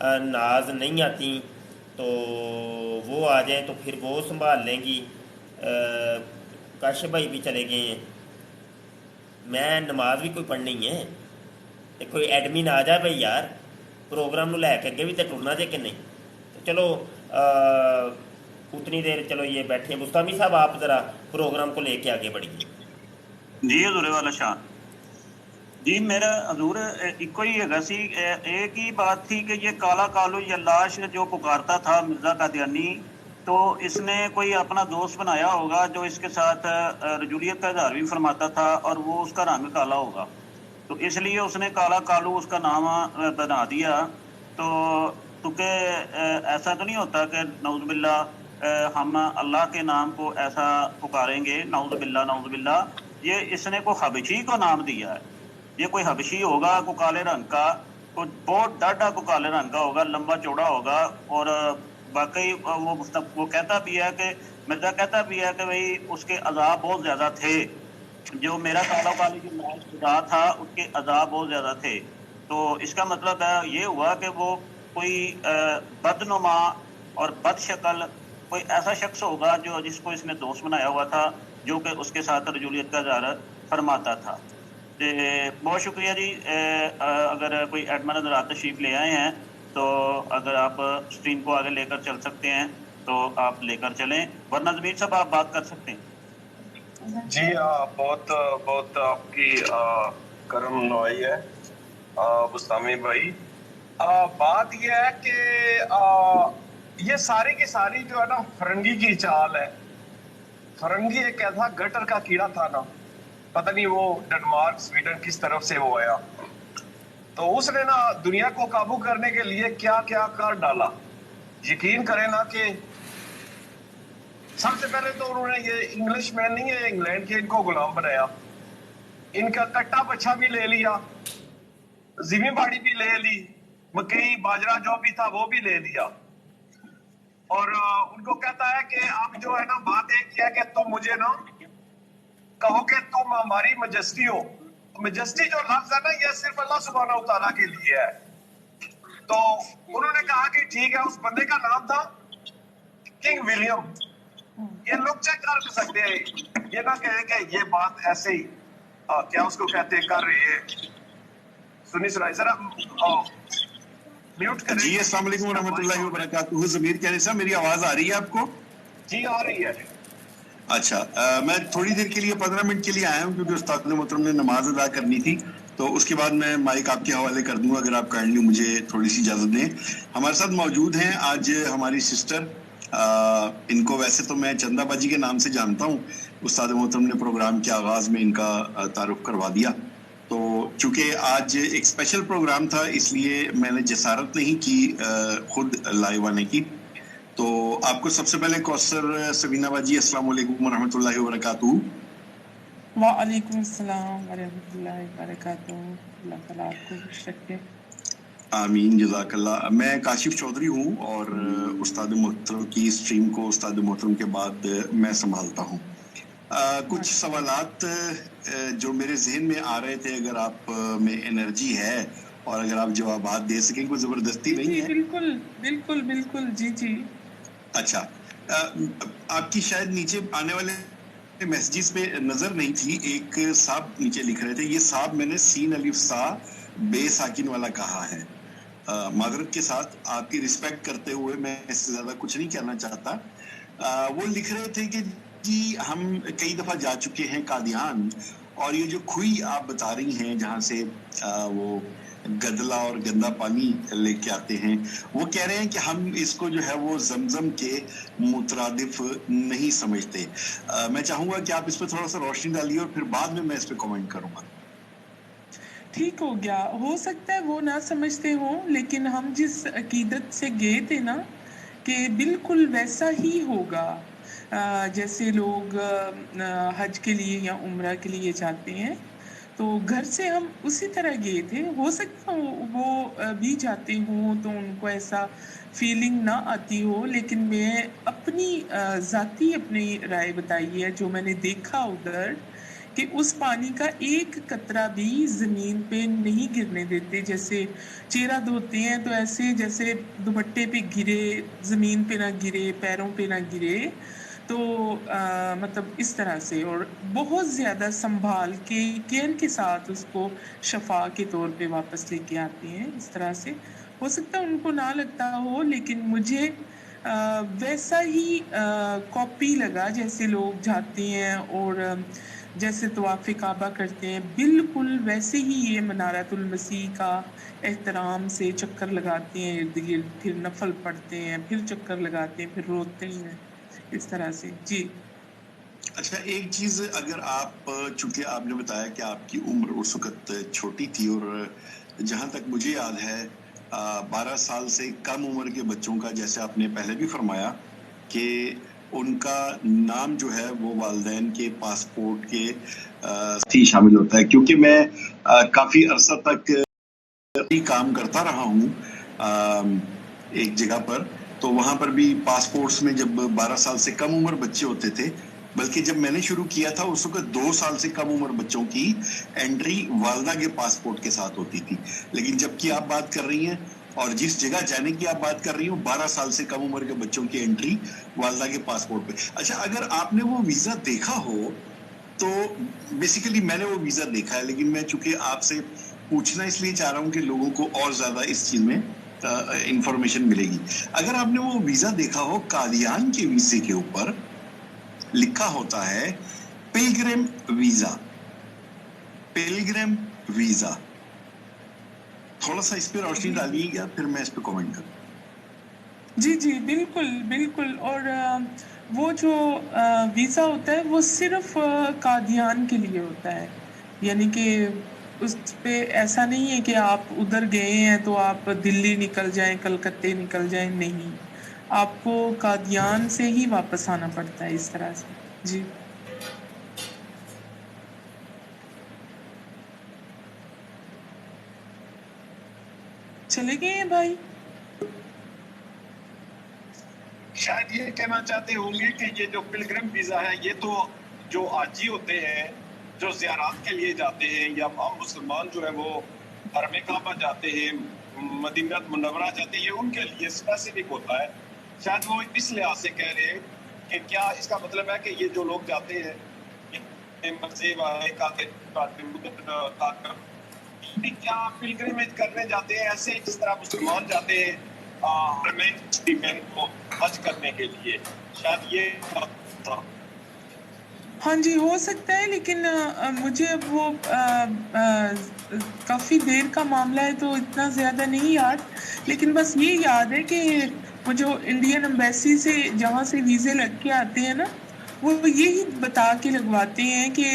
ناز نہیں آتی تو وہ آ جائیں تو پھر وہ سنبھال لیں گی. کاشف بھائی بھی چلے گئے ہیں. میں نماز بھی کوئی پڑھنی ہے, کوئی ایڈمن آ جائے بھائی یار پروگرام لے کے اگے بھی تو ٹرنا جے کہ نہیں. تو چلو اتنی دیر چلو یہ بیٹھے. مستمی صاحب آپ ذرا پروگرام کو لے کے آگے بڑھیے. جی حضور والا شاہ جی میرا حضور ایک ہی ہے سی, ایک ہی بات تھی کہ یہ کالا کالو یا لاش جو پکارتا تھا مرزا قادیانی, تو اس نے کوئی اپنا دوست بنایا ہوگا جو اس کے ساتھ رجولیت کا اظہار بھی فرماتا تھا, اور وہ اس کا رنگ کالا ہوگا, تو اس لیے اس نے کالا کالو اس کا نام بنا دیا. تو کہ ایسا تو نہیں ہوتا کہ نعوذ باللہ ہم اللہ کے نام کو ایسا پکاریں گے, نعوذ باللہ نعوذ باللہ. یہ اس نے کو حبشی کو نام دیا ہے. یہ کوئی حبشی ہوگا کو کالے رنگ کا, کوئی بہت ڈاڈا کو کالے رنگ کا ہوگا, لمبا چوڑا ہوگا, اور باقی وہ کہتا بھی ہے کہ مرزا کہتا بھی ہے کہ بھئی اس کے عذاب بہت زیادہ تھے. جو میرا کالا کالی جو لاش خدا تھا اس کے عذاب بہت زیادہ تھے. تو اس کا مطلب ہے یہ ہوا کہ وہ کوئی بدنما اور بد شکل کوئی ایسا شخص ہوگا جو جس کو اس نے دوست بنایا ہوا تھا, جو کہ اس کے ساتھ رجولیت کا اظہار فرماتا تھا. بہت شکریہ جی. اگر کوئی ایڈمن حضرات تشریف لے آئے ہیں تو اگر آپ اسٹریم کو آگے لے کر چل سکتے ہیں تو آپ لے کر چلیں, ورنہ ضمیر صاحب آپ بات کر سکتے ہیں. جی بہت بہت آپ کی کرم نوائی ہے بستامی بھائی. بات یہ ہے کہ یہ ساری کی ساری جو ہے نا فرنگی کی چال ہے. فرنگی ایک ایسا گٹر کا کیڑا تھا نا, پتہ نہیں وہ ڈنمارک سویڈن کس طرف سے وہ آیا, تو اس نے نا دنیا کو قابو کرنے کے لیے کیا کیا کر ڈالا. یقین کریں نا کہ سب سے پہلے تو انہوں نے یہ انگلش مین نہیں ہے انگلینڈ کے, ان کو غلام بنایا, ان کا کٹا بچہ بھی لے لیا, زمین باڑی بھی لے لی, مکئی باجرہ جو بھی تھا وہ بھی لے لیا, اور ان کو کہتا ہے کہ اب جو ہے نا بات ایک ہے کہ تم مجھے نا کہو کہ تم ہماری مجسٹی ہو. مجسٹی جو لفظ ہے نا یہ صرف اللہ سبحانہ و تعالیٰ کے لیے ہے. تو انہوں نے کہا کہ ٹھیک ہے. اس بندے کا نام تھا کنگ ولیم. یہ لوگ چیک کر سکتے ہیں, یہ نہ کہیں کہ یہ بات ایسے ہی کیا اس کو کہتے کر رہی ہے. سنی سنائی ذرا میوٹ کریں. جی السلام علیکم ورحمۃ اللہ وبرکاتہ. ضمیر کہنے صاحب میری آواز آ رہی ہے آپ کو؟ جی آ رہی ہے. اچھا, میں تھوڑی دیر کے لیے 15 منٹ کے لیے آیا ہوں کیونکہ استاد محترم نے نماز ادا کرنی تھی, تو اس کے بعد میں مائک آپ کے حوالے کر دوں گا اگر آپ کائنڈلی مجھے تھوڑی سی اجازت دیں. ہمارے ساتھ موجود ہیں آج ہماری سسٹر, ان کو ویسے تو میں چندہ باجی کے نام سے جانتا ہوں, استاد محترم نے پروگرام کے آغاز میں ان کا تعارف کروا دیا. تو چونکہ آج ایک اسپیشل پروگرام تھا اس لیے میں نے جسارت نہیں کی خود لائیو آنے کی. تو آپ کو سب سے پہلے کوثر سبینہ باجی السلام علیکم ورحمۃ اللہ وبرکاتہ. وعلیکم السلام ورحمۃ اللہ وبرکاتہ. اللہ تعالیٰ آپ کو خوش رکھے. آمین جزاک اللہ. میں کاشف چودھری ہوں اور استاد محترم کی اسٹریم کو استاد محترم کے بعد میں سنبھالتا ہوں. کچھ سوالات جو میرے ذہن میں آ رہے تھے, اگر آپ میں انرجی ہے اور اگر آپ جوابات دے سکیں, کوئی زبردستی نہیں ہے. بالکل بالکل بالکل. جی جی. اچھا, آپ کی شاید نیچے آنے والے میسیجز پہ نظر نہیں تھی, ایک صاحب نیچے لکھ رہے تھے, یہ صاحب میں نے سین الف سا بے ساکن والا کہا ہے. معذرت کے ساتھ آپ کی رسپیکٹ کرتے ہوئے میں اس سے زیادہ کچھ نہیں کہنا چاہتا. وہ لکھ رہے تھے کہ جی ہم کئی دفعہ جا چکے ہیں قادیان, اور یہ جو کھوئی آپ بتا رہی ہیں جہاں سے وہ گدلا اور گندا پانی لے کے آتے ہیں, وہ کہہ رہے ہیں کہ ہم اس کو جو ہے وہ زمزم کے مترادف نہیں سمجھتے. میں چاہوں گا کہ آپ اس پہ تھوڑا سا روشنی ڈالیے اور پھر بعد میں اس پہ کامنٹ کروں گا. ٹھیک ہو گیا. ہو سکتا ہے وہ نہ سمجھتے ہوں, لیکن ہم جس عقیدت سے گئے تھے نا کہ بالکل ویسا ہی ہوگا جیسے لوگ حج کے لیے یا عمرہ کے لیے جاتے ہیں, تو گھر سے ہم اسی طرح گئے تھے. ہو سکتا وہ بھی جاتے ہوں تو ان کو ایسا فیلنگ نہ آتی ہو, لیکن میں اپنی ذاتی اپنی رائے بتائی ہے جو میں نے دیکھا ادھر, کہ اس پانی کا ایک قطرہ بھی زمین پہ نہیں گرنے دیتے. جیسے چہرہ دھوتے ہیں تو ایسے جیسے دوپٹے پہ گرے، زمین پہ نہ گرے، پیروں پہ نہ گرے. تو مطلب اس طرح سے، اور بہت زیادہ سنبھال کے کیئر کے ساتھ اس کو شفا کے طور پہ واپس لے کے آتے ہیں. اس طرح سے ہو سکتا ہے ان کو نہ لگتا ہو، لیکن مجھے ویسا ہی کاپی لگا جیسے لوگ جاتے ہیں اور جیسے طواف کعبہ کرتے ہیں، بالکل ویسے ہی یہ منارۃ المسیح کا احترام سے چکر لگاتے ہیں ارد گرد، پھر نفل پڑھتے ہیں، پھر چکر لگاتے ہیں، پھر روتے ہیں، اس طرح سے. جی اچھا، ایک چیز اگر آپ، چونکہ آپ نے بتایا کہ آپ کی عمر اس وقت چھوٹی تھی، اور جہاں تک مجھے یاد ہے 12 سال سے کم عمر کے بچوں کا، جیسے آپ نے پہلے بھی فرمایا کہ ان کا نام جو ہے وہ والدین کے پاسپورٹ کے شامل ہوتا ہے. کیونکہ میں کافی عرصہ تک کام کرتا رہا ہوں ایک جگہ پر، تو وہاں پر بھی پاسپورٹس میں جب 12 سال سے کم عمر بچے ہوتے تھے، بلکہ جب میں نے شروع کیا تھا اس وقت 2 سال سے کم عمر بچوں کی انٹری والدہ کے پاسپورٹ کے ساتھ ہوتی تھی. لیکن جب کہ آپ بات کر رہی ہیں اور جس جگہ جانے کی آپ بات کر رہی ہوں، 12 سال سے کم عمر کے بچوں کی انٹری والدہ کے پاسپورٹ پہ. اچھا، اگر آپ نے وہ ویزا دیکھا ہو تو بیسیکلی میں نے وہ ویزا دیکھا ہے، لیکن میں چونکہ آپ سے پوچھنا اس لیے چاہ رہا ہوں کہ لوگوں کو اور زیادہ اس چیز میں انفارمیشن ملے گی. اگر آپ نے وہ ویزا دیکھا ہو، قادیان کے ویزے کے اوپر لکھا ہوتا ہے پلگرم ویزا. پلگرم ویزا، تھوڑا سا اس پہ روشنی ڈالیے گا، پھر میں اس پہ کامنٹ کروں. جی جی بالکل بالکل. اور وہ جو ویزا ہوتا ہے وہ صرف قادیان کے لیے ہوتا ہے، یعنی کہ اس پہ ایسا نہیں ہے کہ آپ ادھر گئے ہیں تو آپ دلی نکل جائیں، کلکتے نکل جائیں، نہیں، آپ کو قادیان سے ہی واپس آنا پڑتا ہے، اس طرح سے. جی چلے گئے ہیں بھائی؟ شاید یہ کہنا چاہتے ہوں گے کہ یہ جو پلگرم ویزا ہے، یہ تو جو حاجی ہوتے ہیں جو زیارات کے لیے جاتے ہیں، یا عام مسلمان جو ہے وہ حرم کعبہ جاتے ہیں، مدینہ منورہ جاتے ہیں، یہ ان کے لیے اسپیسیفک ہوتا ہے. شاید وہ اس لحاظ سے کہہ رہے ہیں کہ کیا اس کا مطلب ہے کہ یہ جو لوگ جاتے ہیں کیا پلگرمیج کرنے جاتے ہیں ایسے جس طرح مسلمان جاتے ہیں کو حج کرنے کے لیے؟ شاید یہ ہاں جی ہو سکتا ہے، لیکن مجھے اب وہ کافی دیر کا معاملہ ہے تو اتنا زیادہ نہیں یاد، لیکن بس یہ یاد ہے کہ وہ جو انڈین ایمبیسی سے جہاں سے ویزے لگ کے آتے ہیں نا، وہ یہی بتا کے لگواتے ہیں کہ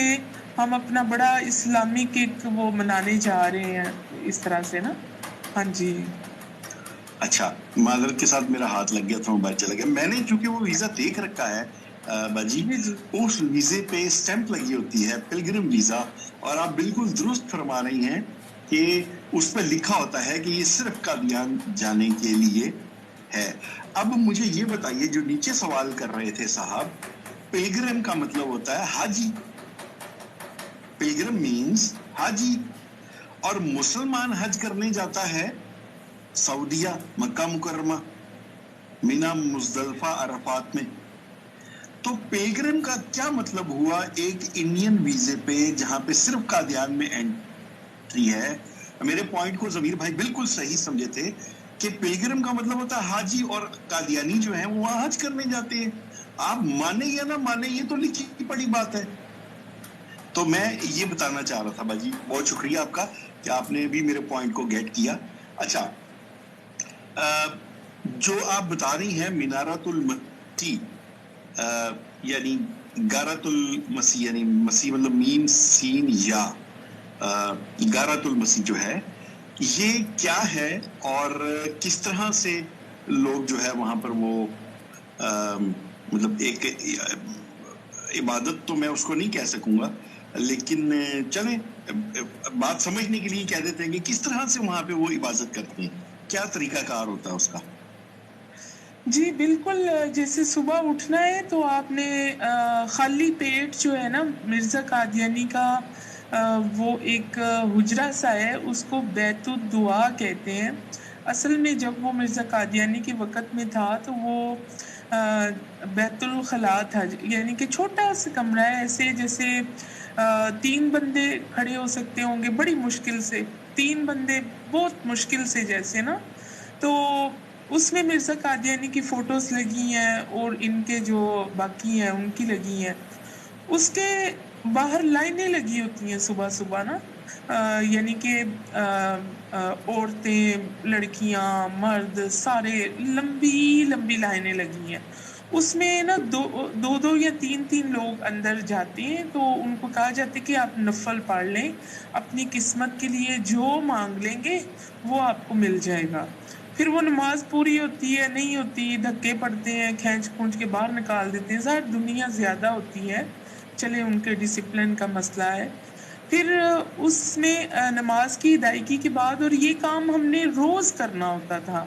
ہم اپنا بڑا اسلامک ایک وہ منانے جا رہے ہیں، اس طرح سے نا. ہاں جی. اچھا، معذرت کے ساتھ میرا ہاتھ لگ گیا تھا، موبائل چلا گیا. میں نے چونکہ وہ ویزا دیکھ رکھا ہے باجی، جی جی اس ویزے پہ سٹیمپ لگی ہوتی ہے پلگرم ویزا، اور آپ بالکل درست فرما رہی ہیں کہ اس پہ لکھا ہوتا ہے کہ یہ صرف قادیان جانے کے لیے ہے. اب مجھے یہ بتائیے، جو نیچے سوال کر رہے تھے صاحب، پلگرم کا مطلب ہوتا ہے حاجی. پلگرم مینز حاجی، اور مسلمان حج کرنے جاتا ہے سعودیہ، مکہ مکرمہ، مینا، مزدلفہ، عرفات میں. تو پلگرم کا کیا مطلب ہوا ایک انڈین ویزے پہ جہاں پہ صرف قادیان میں انٹری ہے؟ میرے پوائنٹ کو ضمیر بھائی بالکل صحیح سمجھے تھے کہ پلگرم کا مطلب ہوتا ہے حاجی، اور قادیانی جو ہیں وہ وہاں حج کرنے جاتے ہیں. آپ مانے یا نہ مانے، یہ تو لکھی پڑی بات ہے. تو میں یہ بتانا چاہ رہا تھا باجی، بہت شکریہ آپ کا کہ آپ نے بھی میرے پوائنٹ کو گیٹ کیا. اچھا، جو آپ بتا رہی ہیں منارۃ المسیح، یعنی غارۃ المسیح، یعنی مسیح مطلب میم سین یا غارۃ المسیح جو ہے، یہ کیا ہے اور کس طرح سے لوگ جو ہے وہاں پر وہ مطلب ایک عبادت تو میں اس کو نہیں کہہ سکوں گا، لیکن چلیں بات سمجھنے کے لیے کہہ دیتے ہیں کہ کس طرح سے وہاں پہ وہ عبادت کرتے ہیں، کیا طریقہ کار ہوتا ہے اس کا؟ جی بالکل، جیسے صبح اٹھنا ہے تو آپ نے خالی پیٹ جو ہے نا، مرزا قادیانی کا وہ ایک حجرہ سا ہے، اس کو بیت الدعا کہتے ہیں۔ اصل میں جب وہ مرزا قادیانی کے وقت میں تھا تو وہ بیت الخلاء تھا، یعنی کہ چھوٹا سا کمرہ ہے، ایسے جیسے 3 بندے کھڑے ہو سکتے ہوں گے بڑی مشکل سے، 3 بندے بہت مشکل سے جیسے نا، تو اس میں مرزا قادیانی کی فوٹوز لگی ہیں اور ان کے جو باقی ہیں ان کی لگی ہیں۔ اس کے باہر لائنیں لگی ہوتی ہیں صبح صبح نا، یعنی کہ عورتیں، لڑکیاں، مرد، سارے لمبی لمبی لائنیں لگی ہیں۔ اس میں نا دو یا تین لوگ اندر جاتے ہیں، تو ان کو کہا جاتا ہے کہ آپ نفل پڑھ لیں، اپنی قسمت کے لیے جو مانگ لیں گے وہ آپ کو مل جائے گا۔ پھر وہ نماز پوری ہوتی ہے نہیں ہوتی، دھکے پڑتے ہیں، کھینچ کھونچ کے باہر نکال دیتے ہیں، ظاہر دنیا زیادہ ہوتی ہے، چلے ان کے ڈسپلن کا مسئلہ ہے۔ پھر اس میں نماز کی ادائیگی کے بعد، اور یہ کام ہم نے روز کرنا ہوتا تھا،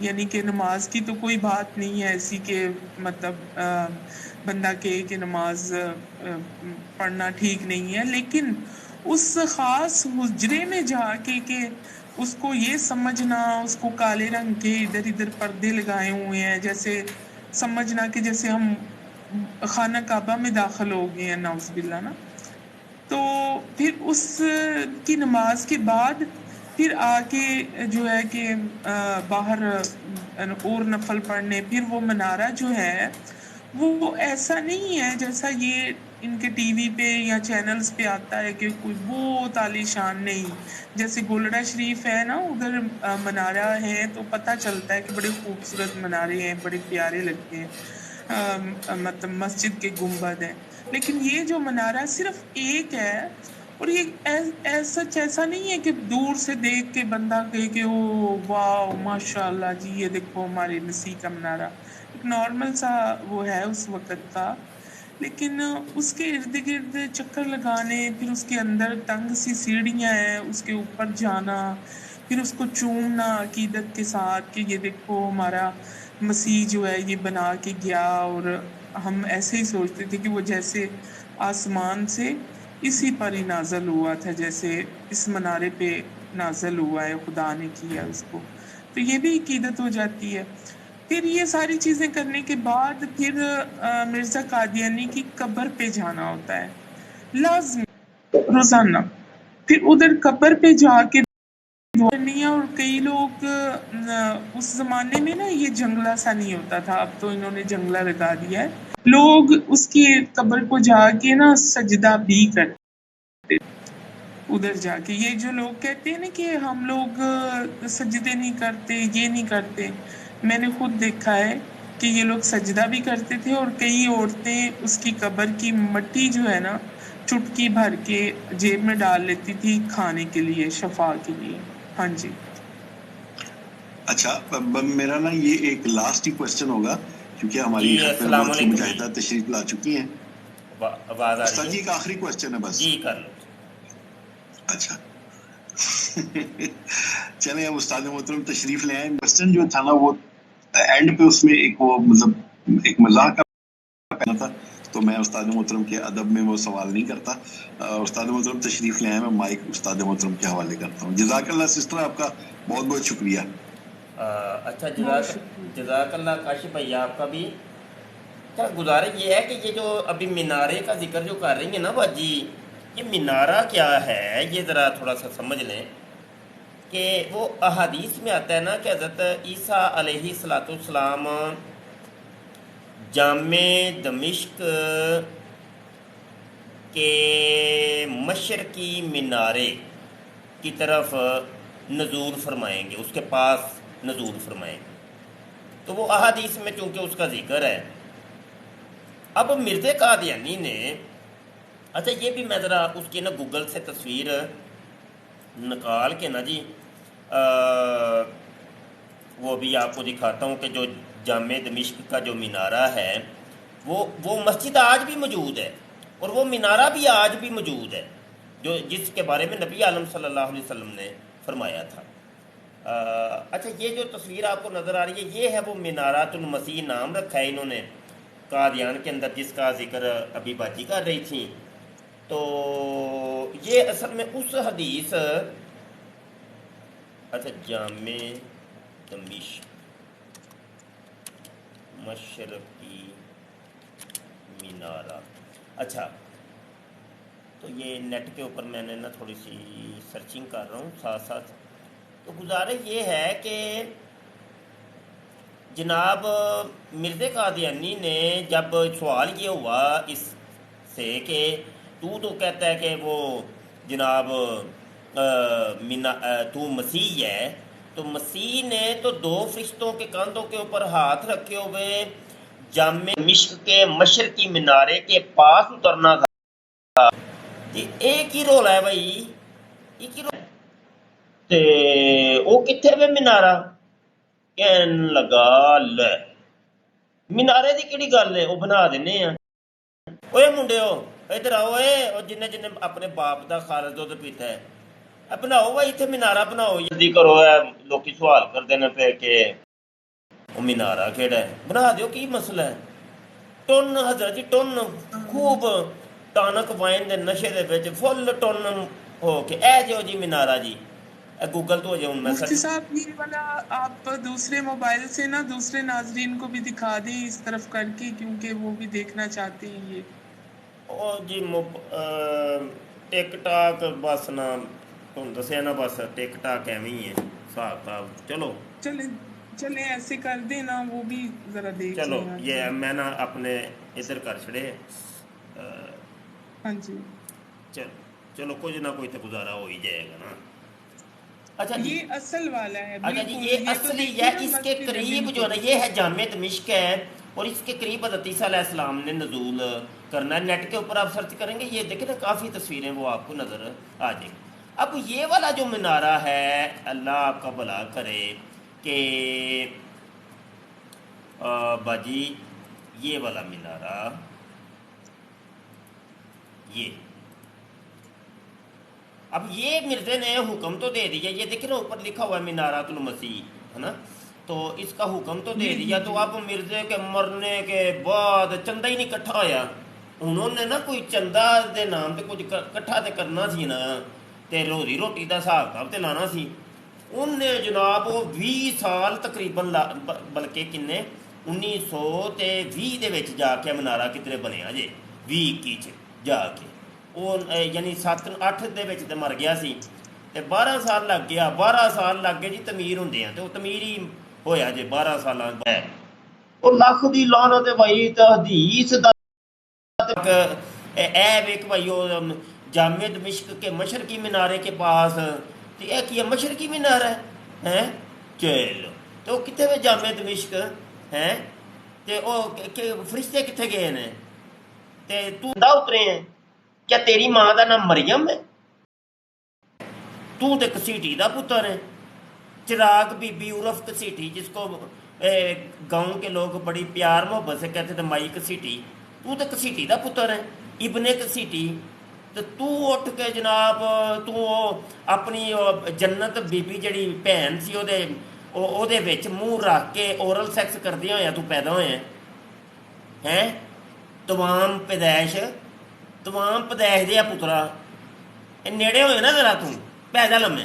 یعنی کہ نماز کی تو کوئی بات نہیں ہے ایسی کہ مطلب بندہ کہے کہ نماز پڑھنا ٹھیک نہیں ہے، لیکن اس خاص حجرے میں جا کے کہ اس کو یہ سمجھنا، اس کو کالے رنگ کے ادھر ادھر پردے لگائے ہوئے ہیں، جیسے سمجھنا کہ جیسے ہم خانہ کعبہ میں داخل ہو گئے ہیں، نعوذ باللہ نا۔ تو پھر اس کی نماز کے بعد پھر آ کے جو ہے کہ باہر اور نفل پڑھنے، پھر وہ منارہ جو ہے وہ ایسا نہیں ہے جیسا یہ ان کے ٹی وی پہ یا چینلز پہ آتا ہے کہ کوئی بہت عالی شان، نہیں۔ جیسے گولڑا شریف ہے نا، ادھر منارہ ہے تو پتہ چلتا ہے کہ بڑے خوبصورت منارے ہیں، بڑے پیارے لگتے ہیں، مطلب مسجد کے گنبد ہیں، لیکن یہ جو منارہ صرف ایک ہے، اور یہ ایسا نہیں ہے کہ دور سے دیکھ کے بندہ کہے کہ او واو ماشاء اللہ جی یہ دیکھو ہمارے مسیح کا منارہ، ایک نارمل سا وہ ہے اس وقت کا، لیکن اس کے ارد گرد چکر لگانے، پھر اس کے اندر تنگ سی سیڑھیاں ہیں، اس کے اوپر جانا، پھر اس کو چومنا عقیدت کے ساتھ کہ یہ دیکھو ہمارا مسیح جو ہے یہ بنا کے گیا، اور ہم ایسے ہی سوچتے تھے کہ وہ جیسے آسمان سے اسی پر ہی نازل ہوا تھا، جیسے اس منارے پہ نازل ہوا ہے، خدا نے کیا اس کو، تو یہ بھی عقیدت ہو جاتی ہے۔ پھر یہ ساری چیزیں کرنے کے بعد پھر مرزا قادیانی کی قبر پہ جانا ہوتا ہے لازمی روزانہ، پھر ادھر قبر پہ جا کے دعا کرنی ہے۔ اور کئی لوگ اس زمانے میں نا یہ جنگلہ سا نہیں ہوتا تھا، اب تو انہوں نے جنگلہ لگا دیا ہے، لوگ اس کی قبر کو جا کے نا سجدہ بھی کرتے ادھر جا کے۔ یہ جو لوگ کہتے ہیں نا کہ ہم لوگ سجدے نہیں کرتے، یہ نہیں کرتے، میں نے خود دیکھا ہے کہ یہ لوگ سجدہ بھی کرتے تھے، اور کئی عورتیں اس کی قبر کی مٹی جو ہے نا چٹکی بھر کے جیب میں ڈال لیتی تھی کھانے کے لیے، شفا کے لیے۔ ہاں جی اچھا میرا نا یہ ایک لاسٹ ہی کوشچن ہوگا، کیونکہ ہماری جی خط السلام نبوت کی علیکم مجاہدہ تشریف لا چکی ہیں۔ آواز آ استاد رہی جی ہے؟ ایک آخری کوشچن ہے بس۔ جی کر لو۔ اچھا چلیں اب استاد محترم تشریف لے آئے۔ کوشچن جو تھا نا وہ اینڈ پہ اس میں ایک وہ مطلب ایک مزاح کا پہنا تھا، تو میں استاد محترم کے ادب میں وہ سوال نہیں کرتا۔ استاد محترم تشریف لے آئے، میں مائک استاد محترم کے حوالے کرتا ہوں۔ جزاک اللہ سسٹر، آپ کا بہت بہت شکریہ۔ اچھا بہت شکریہ۔ جزاک اللہ کاشف بھائی آپ کا بھی۔ اچھا گزارش یہ ہے کہ یہ جو ابھی مینارے کا ذکر جو کر رہی ہیں نا باجی، یہ مینارہ کیا ہے یہ ذرا تھوڑا سا سمجھ لیں کہ وہ احادیث میں آتا ہے نا کہ حضرت عیسیٰ علیہ السلام جامع دمشق کے مشرقی مینارے کی طرف نزول فرمائیں گے، اس کے پاس نزول فرمائیں گے، تو وہ احادیث میں چونکہ اس کا ذکر ہے۔ اب مرزا قادیانی نے، اچھا یہ بھی میں ذرا اس کی نا گوگل سے تصویر نکال کے نا جی وہ بھی آپ کو دکھاتا ہوں کہ جو جامع دمشق کا جو مینارہ ہے وہ مسجد آج بھی موجود ہے، اور وہ مینارہ بھی آج بھی موجود ہے، جو جس کے بارے میں نبی عالم صلی اللہ علیہ وسلم نے فرمایا تھا۔ اچھا یہ جو تصویر آپ کو نظر آ رہی ہے یہ ہے وہ منارات المسیح نام رکھا ہے انہوں نے قادیان کے اندر، جس کا ذکر ابھی باجی کر رہی تھیں. تو یہ اصل میں اس حدیث، اچھا جامع دمشق مشرقی مینارہ، اچھا تو یہ نیٹ کے اوپر میں نے نا تھوڑی سی سرچنگ کر رہا ہوں ساتھ ساتھ. تو گزارش یہ ہے کہ جناب مرزا قادیانی نے جب سوال یہ ہوا اس سے کہ تو کہتا ہے کہ وہ جناب تو مسیح ہے، تو مسیح نے تو 2 فرشتوں کے کاندھوں کے اوپر ہاتھ رکھے ہوئے جامع دمشق کے مشرقی مینارے کے پاس اترنا تھا. ایک ہی رول ہے بھائی، ایک ہی رول تے وہ کتنے وے مینارہ کہن لگا لے مینارے دی کیڑی گل ہے، وہ بنا دینے ہیں. اوے منڈیو ادھر آؤ، جن اپنے باپ دا خالص دودھ پیتا ہے بناؤ بھائی اتنے مینارہ بناؤ، جلدی کرو. لوکی سوال کرتے ہیں پہ کہ وہ مینارہ کہڑا ہے، بنا دیو کی مسئلہ ہے. ٹن حضرت جی ٹن خوب ٹانک وائن دے نشے دے وچ فل ٹن ہو کے اے جو جی مینارہ جی گوگل تو ہو جاؤں میں مفتی سر. صاحب یہ والا آپ دوسرے موبائل سے نا دوسرے ناظرین کو بھی دکھا دیں اس طرف کر کے، کیونکہ وہ بھی دیکھنا چاہتے ہیں یہ. او جی ٹک ٹاک بس نا تم دسیا نا، بس ٹک ٹاک ایویں ہی ہے حساب کتاب. چلو چلیں ایسے کر دیں نا، وہ بھی ذرا دیکھ چلو لیں. ہاں جی یہ میں نا اپنے ادھر کر چھڑے. ہاں جی. چلو کچھ نہ کوئی تو گزارا ہو ہی جائے گا نا. اچھا جی، یہ اصل والا ہے اچھا جی بالکل. یہ تو اصلی دیکھیے ہے، نا اس کے مسجد ہے قریب جو ہے نا بالکل. یہ ہے جامع دمشق ہے، اور اس کے قریب حضرت عیسیٰ علیہ السلام نے نزول کرنا ہے. نیٹ کے اوپر آپ سرچ کریں گے یہ دیکھیں نا کافی تصویریں وہ آپ کو نظر آ جائیں. اب یہ والا جو مینارہ ہے اللہ آپ کا بھلا کرے کہ باجی یہ والا مینارہ یہ اب یہ مرزے نے حکم تو دے دیا، یہ دیکھیں نا اوپر لکھا ہوا ہے مینارات المسیح ہے نا، تو اس کا حکم تو دے جی دیا. جی تو جی. اب مرزے کے مرنے کے بعد چندہ ہی نہیں کٹھا ہویا. انہوں نے نا کوئی چندہ دے نام تے کچھ کٹھا تے کرنا سی نا، تے روزی روٹی دا حساب کتاب تے لانا سی. ان نے جناب وہ 20 سال تقریباً بلکہ کنے 1920 دے وچ جا کے منارہ کتنے بنیا جے 20 جا کے وہ یعنی 7-8 دے وچ تے مر گیا سی تے 12 سال لگ گیا. 12 سال لگ گئے جی تعمیر ہوندے ہیں تے وہ تعمیر ہی ہویا جے 12 سالاں بعد. وہ لکھ دی لعنت بھائی تحدیث دا اے ویک بھائی وہ جامع دمشق کے مشرقی مینارے کے پاس تو یہ کیا مشرقی مینارہ ہے چلو تو وہ کتنے میں جامع دمشق ہیں تے وہ فرشتے کتنے گئے ہیں تے تو نہ اترے ہیں؟ کیا تیری ماں دا نام مریم ہے؟ تو تے کسیٹی دا پتر ہے. چراغ بی بی عرف کسیٹی، جس کو گاؤں کے لوگ بڑی پیار محبت سے کہتے تھے مائی کسیٹی، تو تے کسیٹی دا پتر ہے ابن کسیٹی. تو اٹھ کے جناب تو اپنی جنت بی بی جڑی بھن سی او دے وچ منہ رکھ کے اورل سیکس کردیا ہویا تو پیدا ہوئے ہیں تمام پیدائش دیا پترا نیڑے ہوئے نا ذرا تم پیدا لمے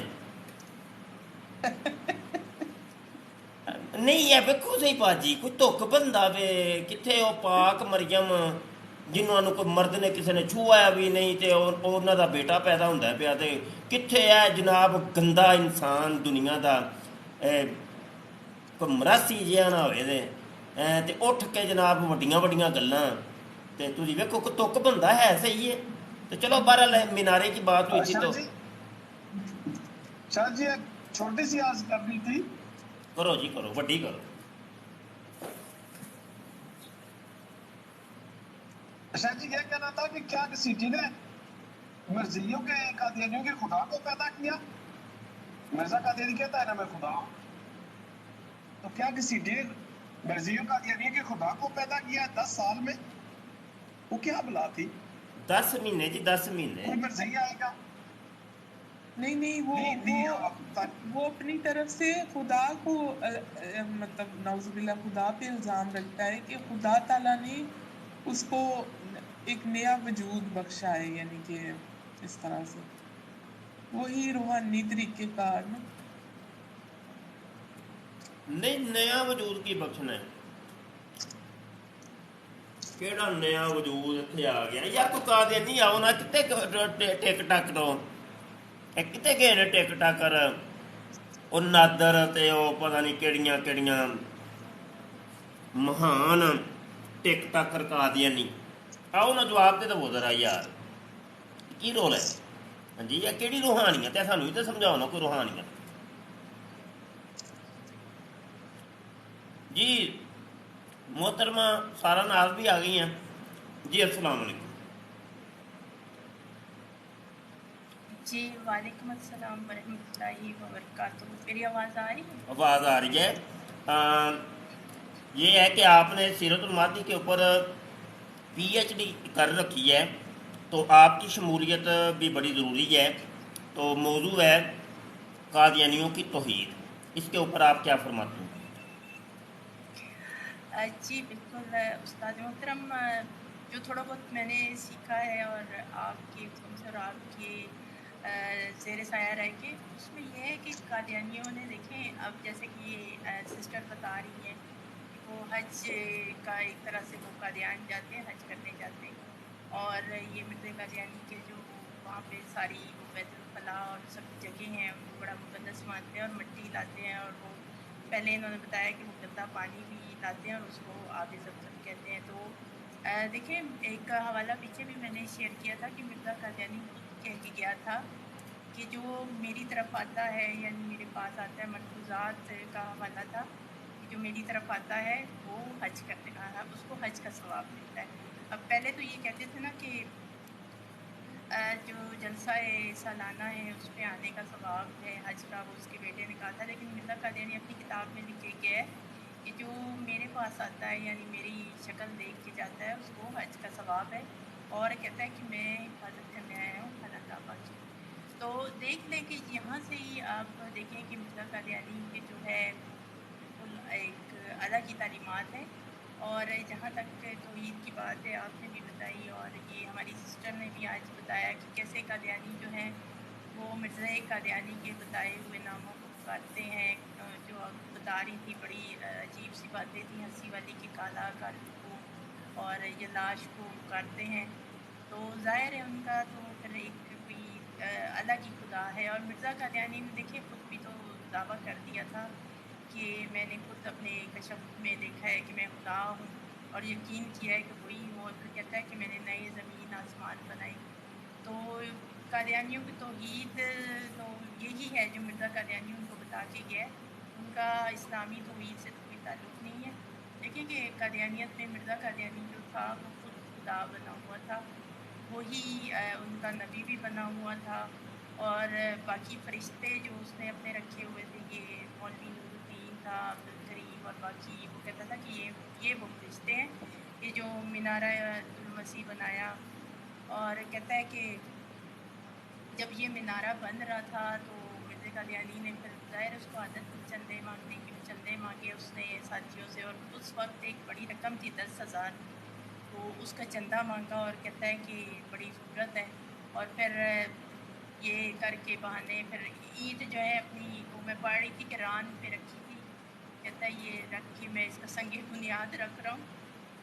نہیں ہے ویکو سی باجی کوئی تک بنتا وے کتنے وہ پاک مریم جنہوں کوئی مرد نے کسی نے چھوایا بھی نہیں تے انہوں دا بیٹا پیدا ہوتا ہے پیا تے کتنے ہے جناب گندا انسان دنیا دا کوئی مراسی جہا نہ ہوئے دے تے اٹھ کے جناب وڈیاں وڈیاں گلاں تے تسی ویکھو کوئی تک بنتا ہے صحیح ہے. تو چلو بہرحال مینارے کی بات ہوئی تھی تو شاہ جی ایک چھوٹی سی عرض کرنی تھی. کرو جی کرو وڈی کرو. شاہ جی یہ کہنا تھا کہ کیا کسیٹی نے مرزیوں کے قادیانیوں کے خدا کو پیدا کیا؟ مرزا قادیانی کہتا ہے نا میں خدا ہوں. تو کیا کسیٹی مرزیوں قادیانیوں کے خدا کو پیدا کیا 10 سال میں؟ وہ کیا بلا تھی؟ 10 مہینے جی 10 مہینے کوئی مرزی آئے گا نہیں نہیں وہ اپنی طرف سے خدا کو مطلب نعوذ باللہ خدا پہ الزام رکھتا ہے کہ خدا تعالیٰ نے اس کو ایک نیا وجود بخشا ہے، یعنی کہ اس طرح سے وہی روحانی طریقے کار نا۔ نہیں، نیا وجود کی بخشنا ہے؟ کیڑا نیا وجود اتنے آ گیا یار؟ کوئی قادیانی آؤ نا کتنے ٹک ٹک دو کتنے گئے نے ٹک ٹکر وہ نادر تے وہ پتہ نہیں کہڑیاں کہڑیاں مہان ٹک ٹکر قادیانی آؤ نا جواب دے تو وہ ذرا یار کی رول ہے؟ ہاں جی، یہ کہڑی روحانیت ہے؟ سانوں بھی تو سمجھاؤ نا کوئی روحانیت۔ جی محترمہ سارا ناز بھی آ گئی ہیں جی، السلام علیکم۔ جی وعلیکم السلام ورحمۃ اللہ وبرکاتہ، میری آواز آ رہی ہے؟ آواز آ رہی ہے۔ یہ ہے کہ آپ نے سیرت المہدی کے اوپر پی ایچ ڈی کر رکھی ہے، تو آپ کی شمولیت بھی بڑی ضروری ہے۔ تو موضوع ہے قادیانیوں کی توحید، اس کے اوپر آپ کیا فرماتے ہیں؟ جی بالکل استاد محترم، جو تھوڑا بہت میں نے سیکھا ہے اور آپ کے حکم سے اور آپ کے زیر سایہ رہ کے، اس میں یہ ہے کہ قادیانیوں نے دیکھیں اب جیسے کہ یہ سسٹر بتا رہی ہیں کہ وہ حج کا ایک طرح سے وہ قادیان جاتے ہیں، حج کرنے جاتے ہیں، اور یہ مرزا قادیانی کے جو وہاں پہ ساری وہ بیت الخلاء اور سب جگہ ہیں ان کو بڑا مقدس مانتے ہیں اور مٹی لاتے ہیں، اور وہ پہلے انہوں نے بتایا کہ وہ گندا پانی بھی لاتے ہیں اور اس کو آب زمزم کہتے ہیں۔ تو دیکھیں ایک حوالہ پیچھے بھی میں نے شیئر کیا تھا کہ مرزا قادیانی خود کہہ کے گیا تھا کہ جو میری طرف آتا ہے یعنی میرے پاس آتا ہے، ملفوظات کا حوالہ تھا کہ جو میری طرف آتا ہے وہ حج کرنے کا، اس کو حج کا ثواب ملتا ہے۔ اب پہلے تو یہ کہتے تھے نا کہ جو جلسہ سالانہ ہے اس پہ آنے کا ثواب ہے حج کا، وہ اس کے بیٹے نے کہا تھا، لیکن مرزا قادیانی اپنی کتاب میں لکھ کے گیا ہے کہ جو میرے پاس آتا ہے یعنی میری شکل دیکھ کے جاتا ہے اس کو حج کا ثواب ہے، اور کہتا ہے کہ میں حفاظت کرنے آیا ہوں خانہ کعبہ کی۔ تو دیکھ لیں کہ یہاں سے ہی آپ دیکھیں کہ مرزا قادیانی کے جو ہے بالکل ایک الگ ہی تعلیمات ہے۔ اور جہاں تک توحید کی بات ہے آپ نے بھی بتائی، اور یہ ہماری سسٹر نے بھی آج بتایا کہ کیسے قادیانی جو ہیں وہ مرزا قادیانی کے بتائے ہوئے ناموں کو پکارتے ہیں، جو آپ بتا رہی تھی بڑی عجیب سی باتیں تھیں ہنسی والی کہ کالا کالو کو اور یہ لاش کو پکارتے ہیں، تو ظاہر ہے ان کا تو پھر ایک کوئی الگ ہی خدا ہے۔ اور مرزا قادیانی نے دیکھیں خود بھی تو دعویٰ کر دیا تھا کہ میں نے خود اپنے کشف میں دیکھا ہے کہ میں خدا ہوں، اور یقین کیا ہے کہ وہی ہوں، اور پھر کہتا ہے کہ میں نے نئے زمین آسمان بنائی۔ تو قادیانیوں کی توحید تو یہی ہے جو مرزا قادیانی ان کو بتا کے گیا ہے، ان کا اسلامی توحید سے تو کوئی تعلق نہیں ہے۔ دیکھیں کہ قادیانیت میں مرزا قادیانی جو تھا وہ خود خدا بنا ہوا تھا، وہی ان کا نبی بھی بنا ہوا تھا، اور باقی فرشتے جو اس نے اپنے رکھے ہوئے تھے، یہ مولوی نور الدین تھا، عبد الکریم اور باقی، وہ کہتا تھا کہ یہ وہ فرشتے ہیں کہ جو مینارہ المسیح بنایا، اور کہتا ہے کہ جب یہ مینارہ بن رہا تھا تو مرزا قادیانی نے پھر ظاہر اس کو عادت تھی چندے مانگنے کی، چندے مانگے اس نے ساتھیوں سے، اور اس وقت ایک بڑی رقم تھی 10,000، تو اس کا چندہ مانگا اور کہتا ہے کہ بڑی ضرورت ہے، اور پھر یہ کر کے بہانے پھر اینٹ جو ہے اپنی وہ میں پڑھ رہی تھی کہ ران پہ رکھی تھی، کہتا ہے یہ رکھ کے میں اس کا سنگ بنیاد رکھ رہا ہوں،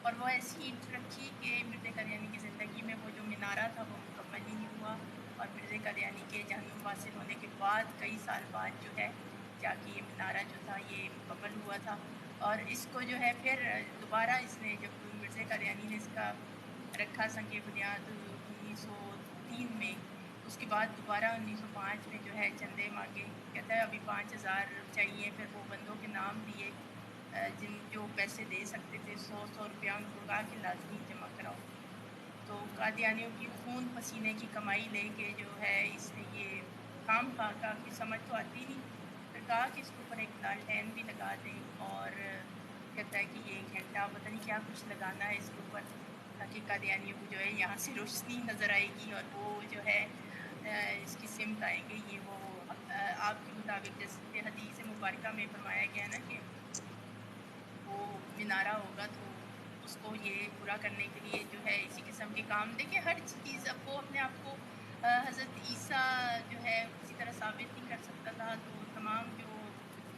اور وہ ایسی اینٹ رکھی کہ مرزا قادیانی کی زندگی میں وہ جو مینارہ تھا وہ مکمل ہی نہیں ہوا، اور مرزا قادیانی کے جہنم واصل ہونے کے بعد کئی سال بعد جو ہے جا کے یہ مینارہ جو تھا یہ مکمل ہوا تھا۔ اور اس کو جو ہے پھر دوبارہ اس نے جب مرزا قادیانی نے اس کا رکھا سنگ بنیاد 1903 میں، اس کے بعد دوبارہ 1905 میں جو ہے چندے مانگے، کہتا ہے ابھی 5,000 چاہیے، پھر وہ بندوں کے نام لیے جن جو پیسے دے سکتے تھے 100 روپیہ، ان کو کہا کہ لازمی جمع کراؤ۔ تو قادیانیوں کی خون پسینے کی کمائی لے کے جو ہے اس نے یہ کام کہا کہ سمجھ تو آتی نہیں، پھر کہا کہ اس کے اوپر ایک لالٹین بھی لگا دیں، اور کہتا ہے کہ یہ گھنٹہ پتہ نہیں کیا کچھ لگانا ہے اس کے اوپر تاکہ قادیانیوں کو جو ہے یہاں سے روشنی نظر آئے گی، اور وہ جو ہے اس کی سمت آئیں گے، یہ وہ آپ کے مطابق جیسے حدیث مبارکہ میں فرمایا گیا نا کہ وہ مینارہ ہوگا تو اس کو یہ پورا کرنے کے لیے جو ہے اسی قسم کے کام، دیکھیں ہر چیز اب وہ اپنے آپ کو حضرت عیسیٰ جو ہے کسی طرح ثابت نہیں کر سکتا تھا، تو تمام جو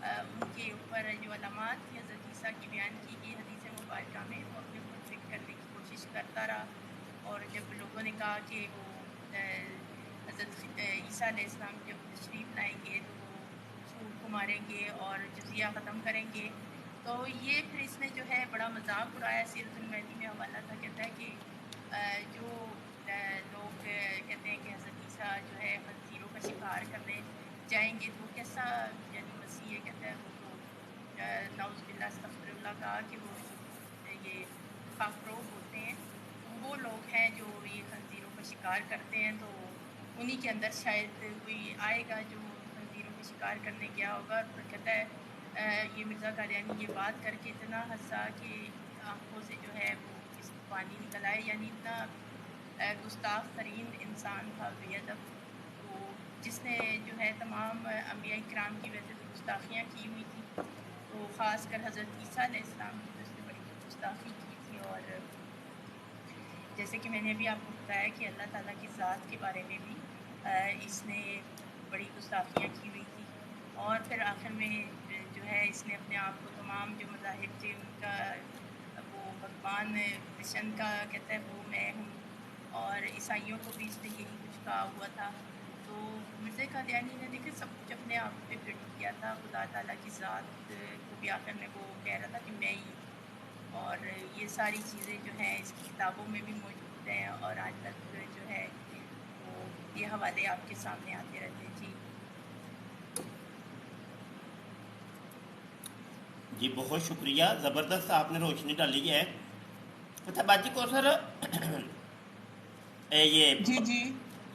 ان کے اوپر جو علامات تھی حضرت عیسیٰ کی بیان کی گئی حدیث مبارکہ میں، وہ اپنے اوپر فٹ کرنے کی کوشش کرتا رہا، اور جب لوگوں نے کہا کہ وہ حضرت عیسیٰ علیہ السلام جب تشریف لائیں گے تو وہ سور کو ماریں گے اور جزیہ ختم کریں گے، تو یہ پھر اس نے جو ہے بڑا مذاق اڑایا۔ سیرت المہدی میں حوالہ تھا، کہتا ہے کہ جو لوگ کہتے ہیں کہ حضرت عیسیٰ جو ہے خنزیروں کا شکار کرنے جائیں گے تو کیسا یعنی مسیح ہے، کہتا ہے وہ تو نعوذ باللہ استغفر اللہ کہا کہ وہ یہ خاکروب ہوتے ہیں، وہ لوگ ہیں جو یہ خنزیروں کا شکار کرتے ہیں، تو انہی کے اندر شاید کوئی آئے گا جو خنزیروں کا شکار کرنے گیا ہوگا۔ تو کہتا ہے یہ مرزا قادیانی یہ بات کر کے اتنا ہنسا کہ آنکھوں سے جو ہے وہ اس کو پانی نکل آئے، یعنی اتنا گستاخ ترین انسان تھا بے ادب، تو جس نے جو ہے تمام انبیاء کرام کی ویسے تو گستاخیاں کی ہوئی تھیں، تو خاص کر حضرت عیسیٰ علیہ السلام کی تو اس نے بڑی گستاخی کی تھی، اور جیسے کہ میں نے ابھی آپ کو بتایا کہ اللہ تعالیٰ کی ذات کے بارے میں بھی اس نے بڑی گستاخیاں کی ہوئی تھی، اور پھر آخر میں جو ہے اس نے اپنے آپ کو تمام جو مذاہب تھے ان کا وہ بھگوان کرشن کا کہتا ہے وہ میں ہوں، اور عیسائیوں کو بھی اس نے یہی کچھ کہا ہوا تھا، تو مرزا قادیانی نے دیکھے سب کچھ اپنے آپ پہ فٹ کیا تھا، خدا تعالیٰ کی ذات کو بھی آخر میں وہ کہہ رہا تھا کہ میں ہی، اور یہ ساری چیزیں جو ہیں اس کی کتابوں میں بھی موجود ہیں، اور آج تک جو ہے وہ یہ حوالے آپ کے سامنے آتے رہتے ہیں۔ جی بہت شکریہ، زبردست آپ نے روشنی ڈالی ہے۔ اچھا باجی کو سر جی جی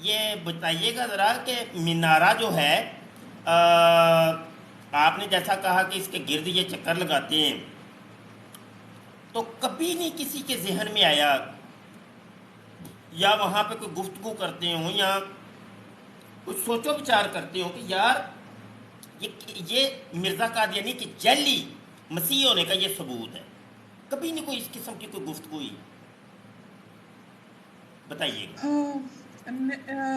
یہ بتائیے گا ذرا کہ مینارہ جو ہے آپ نے جیسا کہا کہ اس کے گرد یہ چکر لگاتے ہیں، تو کبھی نہیں کسی کے ذہن میں آیا یا وہاں پہ کوئی گفتگو کرتے ہوں یا کچھ سوچو بچار کرتے ہوں کہ یار یہ مرزا قادیانی کی جعلی مسیح ہونے کا یہ ثبوت ہے؟ کبھی نہیں کوئی اس قسم کی کوئی گفتگو ہوئی؟ بتائیے گا۔ ہاں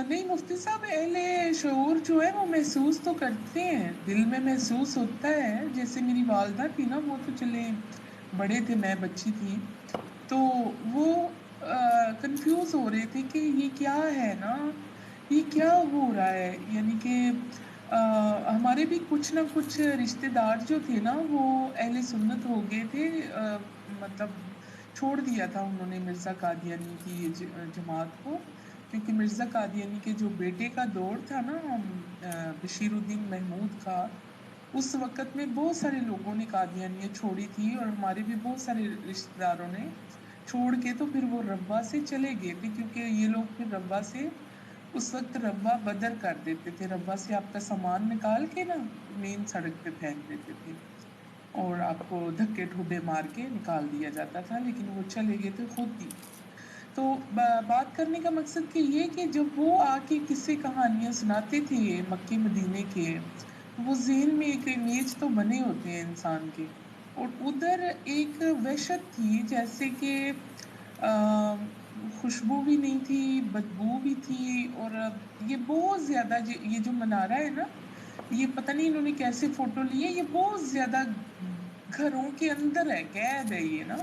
نہیں مفتی صاحب، اہل شعور جو ہے وہ محسوس تو کرتے ہیں، دل میں محسوس ہوتا ہے، جیسے میری والدہ تھی نا، وہ تو چلے بڑے تھے، میں بچی تھی، تو وہ کنفیوز ہو رہے تھے کہ یہ کیا ہے نا، یہ کیا ہو رہا ہے، یعنی کہ ہمارے بھی کچھ نہ کچھ رشتہ دار جو تھے نا وہ اہل سنت ہو گئے تھے، مطلب چھوڑ دیا تھا انہوں نے مرزا قادیانی کی جماعت کو، کیونکہ مرزا قادیانی کے جو بیٹے کا دور تھا نا بشیر الدین محمود کا، اس وقت میں بہت سارے لوگوں نے قادیانیت چھوڑی تھی، اور ہمارے بھی بہت سارے رشتہ داروں نے چھوڑ کے تو پھر وہ ربا سے چلے گئے تھے، کیونکہ یہ لوگ پھر ربا سے اس وقت ربا بدر کر دیتے تھے، ربا سے آپ کا سامان نکال کے نا مین سڑک پہ پھینک دیتے تھے اور آپ کو دھکے ٹھوڈے مار کے نکال دیا جاتا تھا، لیکن وہ چلے گئے تھے خود ہی۔ تو بات کرنے کا مقصد کہ یہ کہ جب وہ آ کے قصے کہانیاں سناتے تھے مکے مدینے کے، وہ ذہن میں ایک امیج تو بنے ہوتے ہیں انسان کے، اور ادھر ایک وحشت تھی، جیسے کہ خوشبو بھی نہیں تھی، بدبو بھی تھی، اور یہ بہت زیادہ یہ جو منارہ ہے نا، یہ پتہ نہیں انہوں نے کیسے فوٹو لیے، یہ بہت زیادہ گھروں کے اندر ہے، قید ہے یہ نا،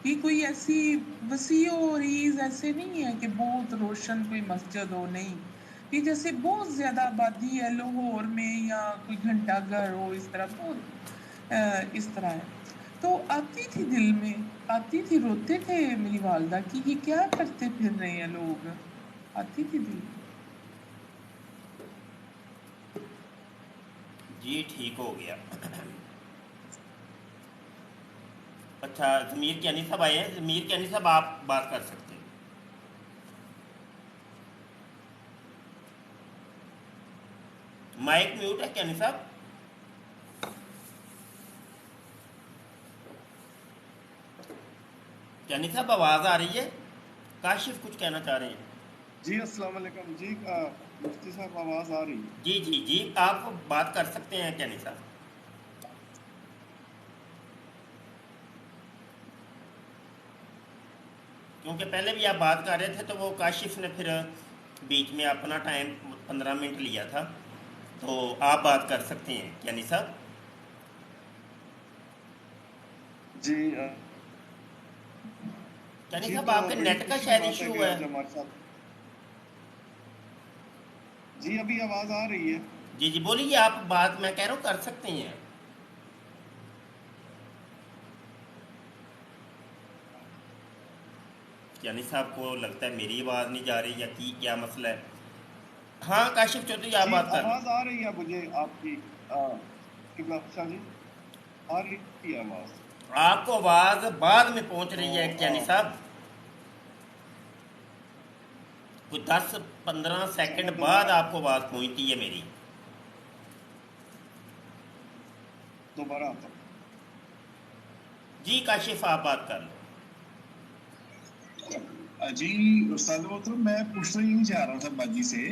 یہ کوئی ایسی وسیع و عریض ایسے نہیں ہے کہ بہت روشن کوئی مسجد ہو، نہیں، یہ جیسے بہت زیادہ آبادی ہے لاہور میں، یا کوئی گھنٹہ گھر ہو، اس طرح بہت اس طرح ہے۔ تو آتی تھی دل میں، آتی تھی، روتے تھے میری والدہ کی یہ کیا کرتے پھر رہے ہیں لوگ، آتی تھی دل میں۔ جی ٹھیک ہو گیا۔ اچھا ضمیر کیانی صاحب آئے ہیں، ضمیر کیانی صاحب آپ بات کر سکتے ہیں۔ مائک میوٹ ہے کیانی صاحب؟ کیانی صاحب آواز آ رہی ہے؟ کاشف کچھ کہنا چاہ رہے ہیں؟ جی السلام علیکم جی مفتی صاحب آواز آ رہی ہے؟ جی جی جی آپ بات کر سکتے ہیں کیانی صاحب. کیونکہ پہلے بھی آپ بات کر رہے تھے تو وہ کاشف نے پھر بیچ میں اپنا ٹائم 15 منٹ لیا تھا، تو آپ بات کر سکتے ہیں کیانی صاحب. جی کیانی جی صاحب تو آپ کے بڑی نیٹ کا خوشی کی شاید بات ہے ایشو کہ ہے. آج ہمارے ساتھ. جی ابھی آواز آ رہی ہے؟ جی جی بولیے، آپ بات میں کہہ رہا ہوں کر سکتے ہیں. یعنی صاحب کو لگتا ہے میری آواز نہیں جا رہی یا کیا مسئلہ ہے. ہاں کاشف چودھری آپ جی بات کر لیں. آواز آ رہی ہے مجھے آپ کی قبلہ شاہ جی، آ رہی ہے آواز. آپ کو آواز بعد میں پہنچ تو رہی ہے کیانی صاحب، کوئی 10-15 اچھا سیکنڈ میں بعد دوبارہ آپ کو آواز پہنچتی ہے میری. آتا ہوں. جی کاشف آپ بات کر لو. جی استاد محترم، میں پوچھنا یہی چاہ رہا تھا باجی سے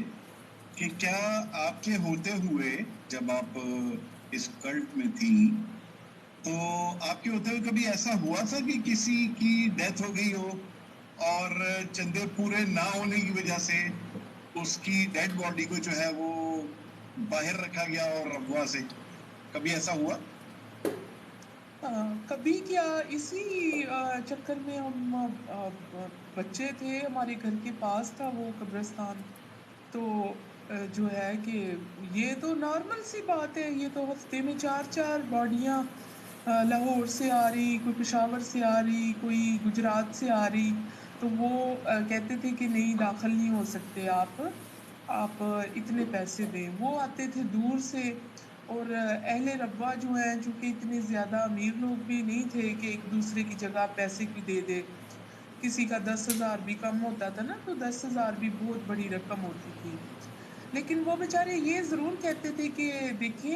کہ کیا آپ کے ہوتے ہوئے جب آپ اس کلٹ میں تھی تو آپ کے ہوتے ہوئے کبھی ایسا ہوا تھا کہ کسی کی ڈیتھ ہو گئی ہو اور چندے پورے نہ ہونے کی وجہ سے اس کی ڈیڈ باڈی کو جو ہے وہ باہر رکھا گیا اور افواہ سے؟ کبھی ایسا ہوا؟ کبھی کیا، اسی چکر میں ہم بچے تھے، ہمارے گھر کے پاس تھا وہ قبرستان، تو جو ہے کہ یہ تو نارمل سی بات ہے، یہ تو ہفتے میں 4 باڈیاں لاہور سے آ رہی، کوئی پشاور سے آ رہی، کوئی گجرات سے آ رہی، تو وہ کہتے تھے کہ نہیں داخل نہیں ہو سکتے آپ اتنے پیسے دیں. وہ آتے تھے دور سے، اور اہل ربوہ جو ہیں چونکہ اتنے زیادہ امیر لوگ بھی نہیں تھے کہ ایک دوسرے کی جگہ پیسے کی دے دے. کسی کا 10,000 بھی کم ہوتا تھا نا، تو 10,000 بھی بہت بڑی رقم ہوتی تھی. لیکن وہ بیچارے یہ ضرور کہتے تھے کہ دیکھیں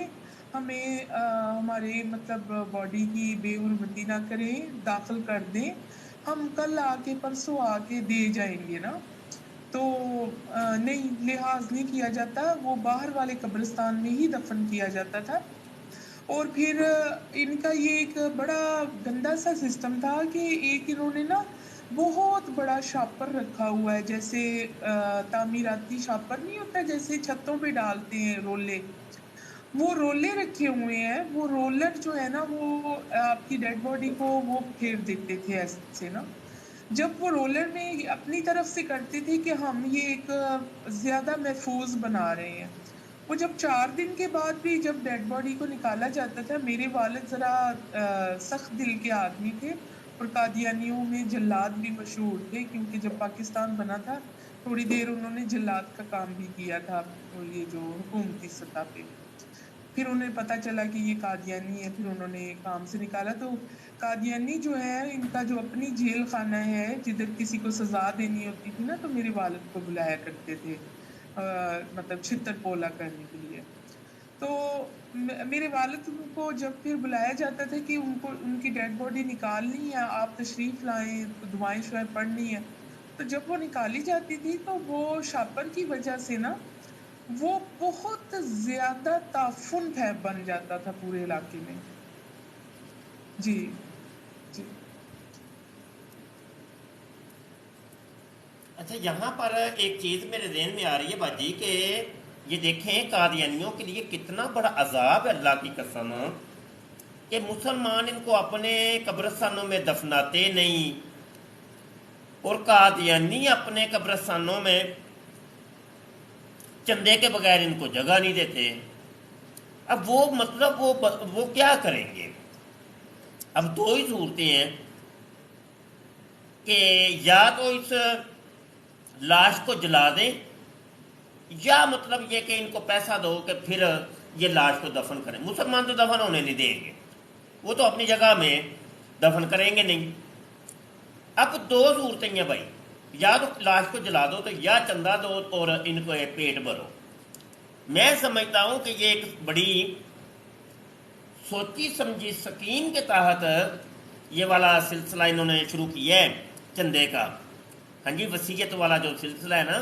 ہمیں ہمارے مطلب باڈی کی بے حرمتی نہ کریں، داخل کر دیں، ہم کل آ کے پرسوں آ کے دے جائیں گے نا. تو نہیں، لحاظ نہیں کیا جاتا، وہ باہر والے قبرستان میں ہی دفن کیا جاتا تھا. اور پھر ان کا یہ ایک بڑا گندا سا سسٹم تھا کہ ایک انہوں نے نا بہت بڑا شاپر رکھا ہوا ہے، جیسے تعمیراتی شاپر نہیں ہوتا جیسے چھتوں پہ ڈالتے ہیں رولے، وہ رولے رکھے ہوئے ہیں. وہ رولر جو ہے نا وہ آپ کی ڈیڈ باڈی کو وہ پھیر دیتے تھے ایسے نا. جب وہ رولر میں اپنی طرف سے کرتے تھے کہ ہم یہ ایک زیادہ محفوظ بنا رہے ہیں. وہ جب 4 دن کے بعد بھی جب ڈیڈ باڈی کو نکالا جاتا تھا، میرے والد ذرا سخت دل کے آدمی تھے، اور قادیانیوں میں جلاد بھی مشہور تھے، کیونکہ جب پاکستان بنا تھا تھوڑی دیر انہوں نے جلاد کا کام بھی کیا تھا، یہ جو حکومتی سطح پہ. پھر انہیں پتا چلا کہ یہ قادیانی ہے، پھر انہوں نے کام سے نکالا. تو قادیانی جو ہے ان کا جو اپنی جیل خانہ ہے جدھر کسی کو سزا دینی ہوتی تھی نا، تو میرے والد کو بلایا کرتے تھے مطلب چھتر پولا کرنے کے لیے. تو میرے والد کو جب پھر بلایا جاتا تھا کہ ان کی ڈیڈ باڈی نکالنی ہے، آپ تشریف لائیں، دعائیں شعائیں پڑھنی ہے، تو جب وہ نکالی جاتی تھی تو وہ شاپر کی وجہ سے نا وہ بہت زیادہ تعفن بن جاتا تھا پورے علاقے میں. جی جی اچھا یہاں پر ایک چیز میرے ذہن میں آ رہی ہے باجی کہ یہ دیکھیں قادیانیوں کے لیے کتنا بڑا عذاب ہے اللہ کی قسم، کہ مسلمان ان کو اپنے قبرستانوں میں دفناتے نہیں اور قادیانی اپنے قبرستانوں میں چندے کے بغیر ان کو جگہ نہیں دیتے. اب وہ مطلب وہ کیا کریں گے؟ اب دو ہی صورتیں ہیں کہ یا تو اس لاش کو جلا دیں، یا مطلب یہ کہ ان کو پیسہ دو کہ پھر یہ لاش کو دفن کریں. مسلمان تو دفن ہونے نہیں دیں گے، وہ تو اپنی جگہ میں دفن کریں گے نہیں. اب دو صورتیں ہیں بھائی، یا تو لاش کو جلا دو تو یا چندہ دو اور ان کو پیٹ بھرو. میں سمجھتا ہوں کہ یہ ایک بڑی سوچی سمجھی سکیم کے تحت یہ والا سلسلہ انہوں نے شروع کیا ہے چندے کا. ہاں جی، وصیت والا جو سلسلہ ہے نا،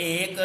1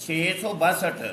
662,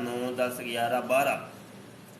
9, 10, 11, 12,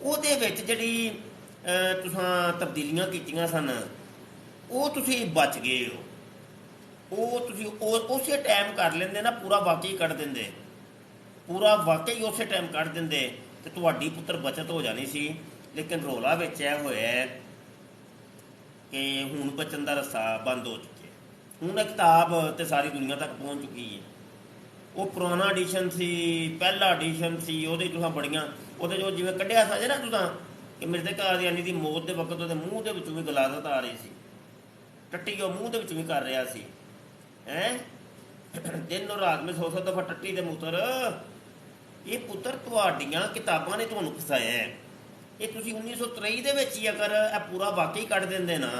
ਉਹਦੇ ਵਿੱਚ ਜਿਹੜੀ ਤੁਸੀਂ ਤਬਦੀਲੀਆਂ ਕੀਤੀਆਂ ਸਨ, ਉਹ ਤੁਸੀਂ ਬਚ ਗਏ ਹੋ। ਉਹ ਤੁਸੀਂ ਉਸੇ ਟਾਈਮ ਕਰ ਲੈਂਦੇ ਨਾ, ਪੂਰਾ ਵਾਕਈ ਕੱਢ ਦਿੰਦੇ, ਪੂਰਾ ਵਾਕਈ ਉਸੇ ਟਾਈਮ ਕੱਢ ਦਿੰਦੇ, ਤੇ ਤੁਹਾਡੀ ਪੁੱਤਰ ਬਚਤ ਹੋ ਜਾਣੀ ਸੀ। ਲੇਕਿਨ ਰੌਲਾ ਵਿੱਚ ਇਹ ਹੋਇਆ ਕਿ ਹੁਣ ਬਚਣ ਦਾ ਰਸਤਾ ਬੰਦ ਹੋ ਚੁੱਕਿਆ। ਹੁਣ ਇਹ ਕਿਤਾਬ ਤੇ ਸਾਰੀ ਦੁਨੀਆ ਤੱਕ ਪਹੁੰਚ ਚੁੱਕੀ ਹੈ। ਉਹ ਪੁਰਾਣਾ ਐਡੀਸ਼ਨ ਸੀ, ਪਹਿਲਾ ਐਡੀਸ਼ਨ ਸੀ, ਉਹਦੇ ਤੁਸੀਂ ਬੜੀਆਂ ਉਹਦੇ ਜੋ ਜਿਵੇਂ ਕੱਢਿਆ ਸੀ ਨਾ ਤੁਸੀਂ ਕਿ ਮਿਰਜ਼ਾ ਕਾਦੀਆਨੀ ਦੀ ਮੌਤ ਦੇ ਵਕਤ ਉਹਦੇ ਮੂੰਹ ਦੇ ਵਿੱਚੋਂ ਵੀ ਗਲਾਜ਼ਤ ਆ ਰਹੀ ਸੀ, ਟੱਟੀ ਉਹ ਮੂੰਹ ਦੇ ਵਿੱਚ ਵੀ ਕਰ ਰਿਹਾ ਸੀ ਹੈਂ। ਦਿਨ ਰਾਤ ਮੈਂ 100 ਦਫਾ ਟੱਟੀ ਦੇ ਮੁੱਤਰ, ਇਹ ਪੁੱਤਰ ਤੁਹਾਡੀਆਂ ਕਿਤਾਬਾਂ ਨੇ ਤੁਹਾਨੂੰ ਫਸਾਇਆ। ਇਹ ਤੁਸੀਂ 1923 ਦੇ ਵਿੱਚ ਹੀ ਅਗਰ ਇਹ ਪੂਰਾ ਵਾਕਈ ਕੱਢ ਦਿੰਦੇ ਨਾ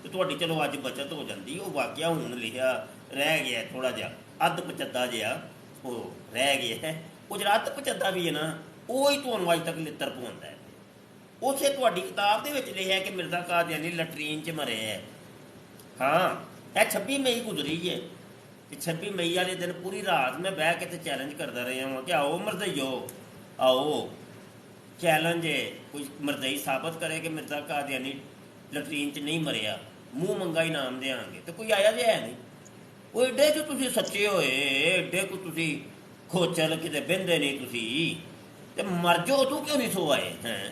ਤੇ ਤੁਹਾਡੀ ਚਲੋ ਅੱਜ ਬਚਤ ਹੋ ਜਾਂਦੀ। ਉਹ ਵਾਕਿਆ ਹੁਣ ਲਿਖਿਆ ਰਹਿ ਗਿਆ ਥੋੜ੍ਹਾ ਜਿਹਾ ਅੱਧ ਪਚੱਦਾ ਜਿਹਾ ਉਹ ਰਹਿ ਗਿਆ। ਉਹ ਜਿਹੜਾ ਅੱਧ ਪਚੱਦਾ ਵੀ ਹੈ ਨਾ ਉਹ ਹੀ ਤੁਹਾਨੂੰ ਅੱਜ ਤੱਕ ਲਿੱਤਰ ਪਵਾਉਂਦਾ ਹੈ। ਉਸੇ ਤੁਹਾਡੀ ਕਿਤਾਬ ਦੇ ਵਿੱਚ ਲਿਖਿਆ ਕਿ ਮਿਰਜ਼ਾ ਕਾਦੀਆਨੀ ਲੈਟਰੀਨ 'ਚ ਮਰੇ ਹੈ। ਹਾਂ ਇਹ 26 ਮਈ ਗੁਜ਼ਰੀ ਹੈ ਤੇ 26 ਮਈ ਵਾਲੇ ਦਿਨ ਪੂਰੀ ਰਾਤ ਮੈਂ ਬਹਿ ਕੇ ਤੇ ਚੈਲੰਜ ਕਰਦਾ ਰਿਹਾ ਹਾਂ ਕਿ ਆਓ ਮਰਦਈਓ ਆਓ ਚੈਲੰਜ ਹੈ, ਕੋਈ ਮਰਦਈ ਸਾਬਤ ਕਰੇ ਕਿ ਮਿਰਜ਼ਾ ਕਾਦੀਆਨੀ ਲੈਟਰੀਨ 'ਚ ਨਹੀਂ ਮਰਿਆ, ਮੂੰਹ ਮੰਗਾ ਇਨਾਮ ਦੇਵਾਂਗੇ। ਤੇ ਕੋਈ ਆਇਆ ਜੇ ਹੈ ਨਹੀਂ। ਉਹ ਏਡੇ ਜੋ ਤੁਸੀਂ ਸੱਚੇ ਹੋਏ, ਏਡੇ ਕੋ ਤੁਸੀਂ ਖੋਚਲ ਕਿਤੇ ਬਹਿੰਦੇ ਨਹੀਂ ਤੁਸੀਂ ਤੇ ਮਰ ਜਾਓ ਤੂੰ ਕਿਉਂ ਨਹੀਂ ਸੋ ਆਏ ਹੈਂ।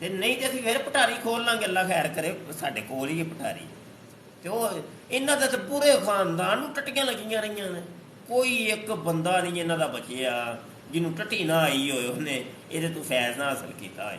ਤੇ ਨਹੀਂ ਤੇ ਅਸੀਂ ਫਿਰ ਪਟਾਰੀ ਖੋਲ ਲਾਂਗੇ, ਅੱਲਾ ਖੈਰ ਕਰੇ ਸਾਡੇ ਕੋਲ ਹੀ ਪਟਾਰੀ। ਤੇ ਉਹ ਇਹਨਾਂ ਦਾ ਤਾਂ ਪੂਰੇ ਖਾਨਦਾਨ ਨੂੰ ਟੱਟੀਆਂ ਲੱਗੀਆਂ ਰਹੀਆਂ ਨੇ, ਕੋਈ ਇੱਕ ਬੰਦਾ ਨਹੀਂ ਇਹਨਾਂ ਦਾ ਬਚਿਆ ਜਿਹਨੂੰ ਟੱਟੀ ਨਾ ਆਈ ਹੋਏ ਉਹਨੇ ਇਹਦੇ ਤੋਂ ਫੈਜ਼ ਨਾ ਹਾਸਲ ਕੀਤਾ ਹੈ।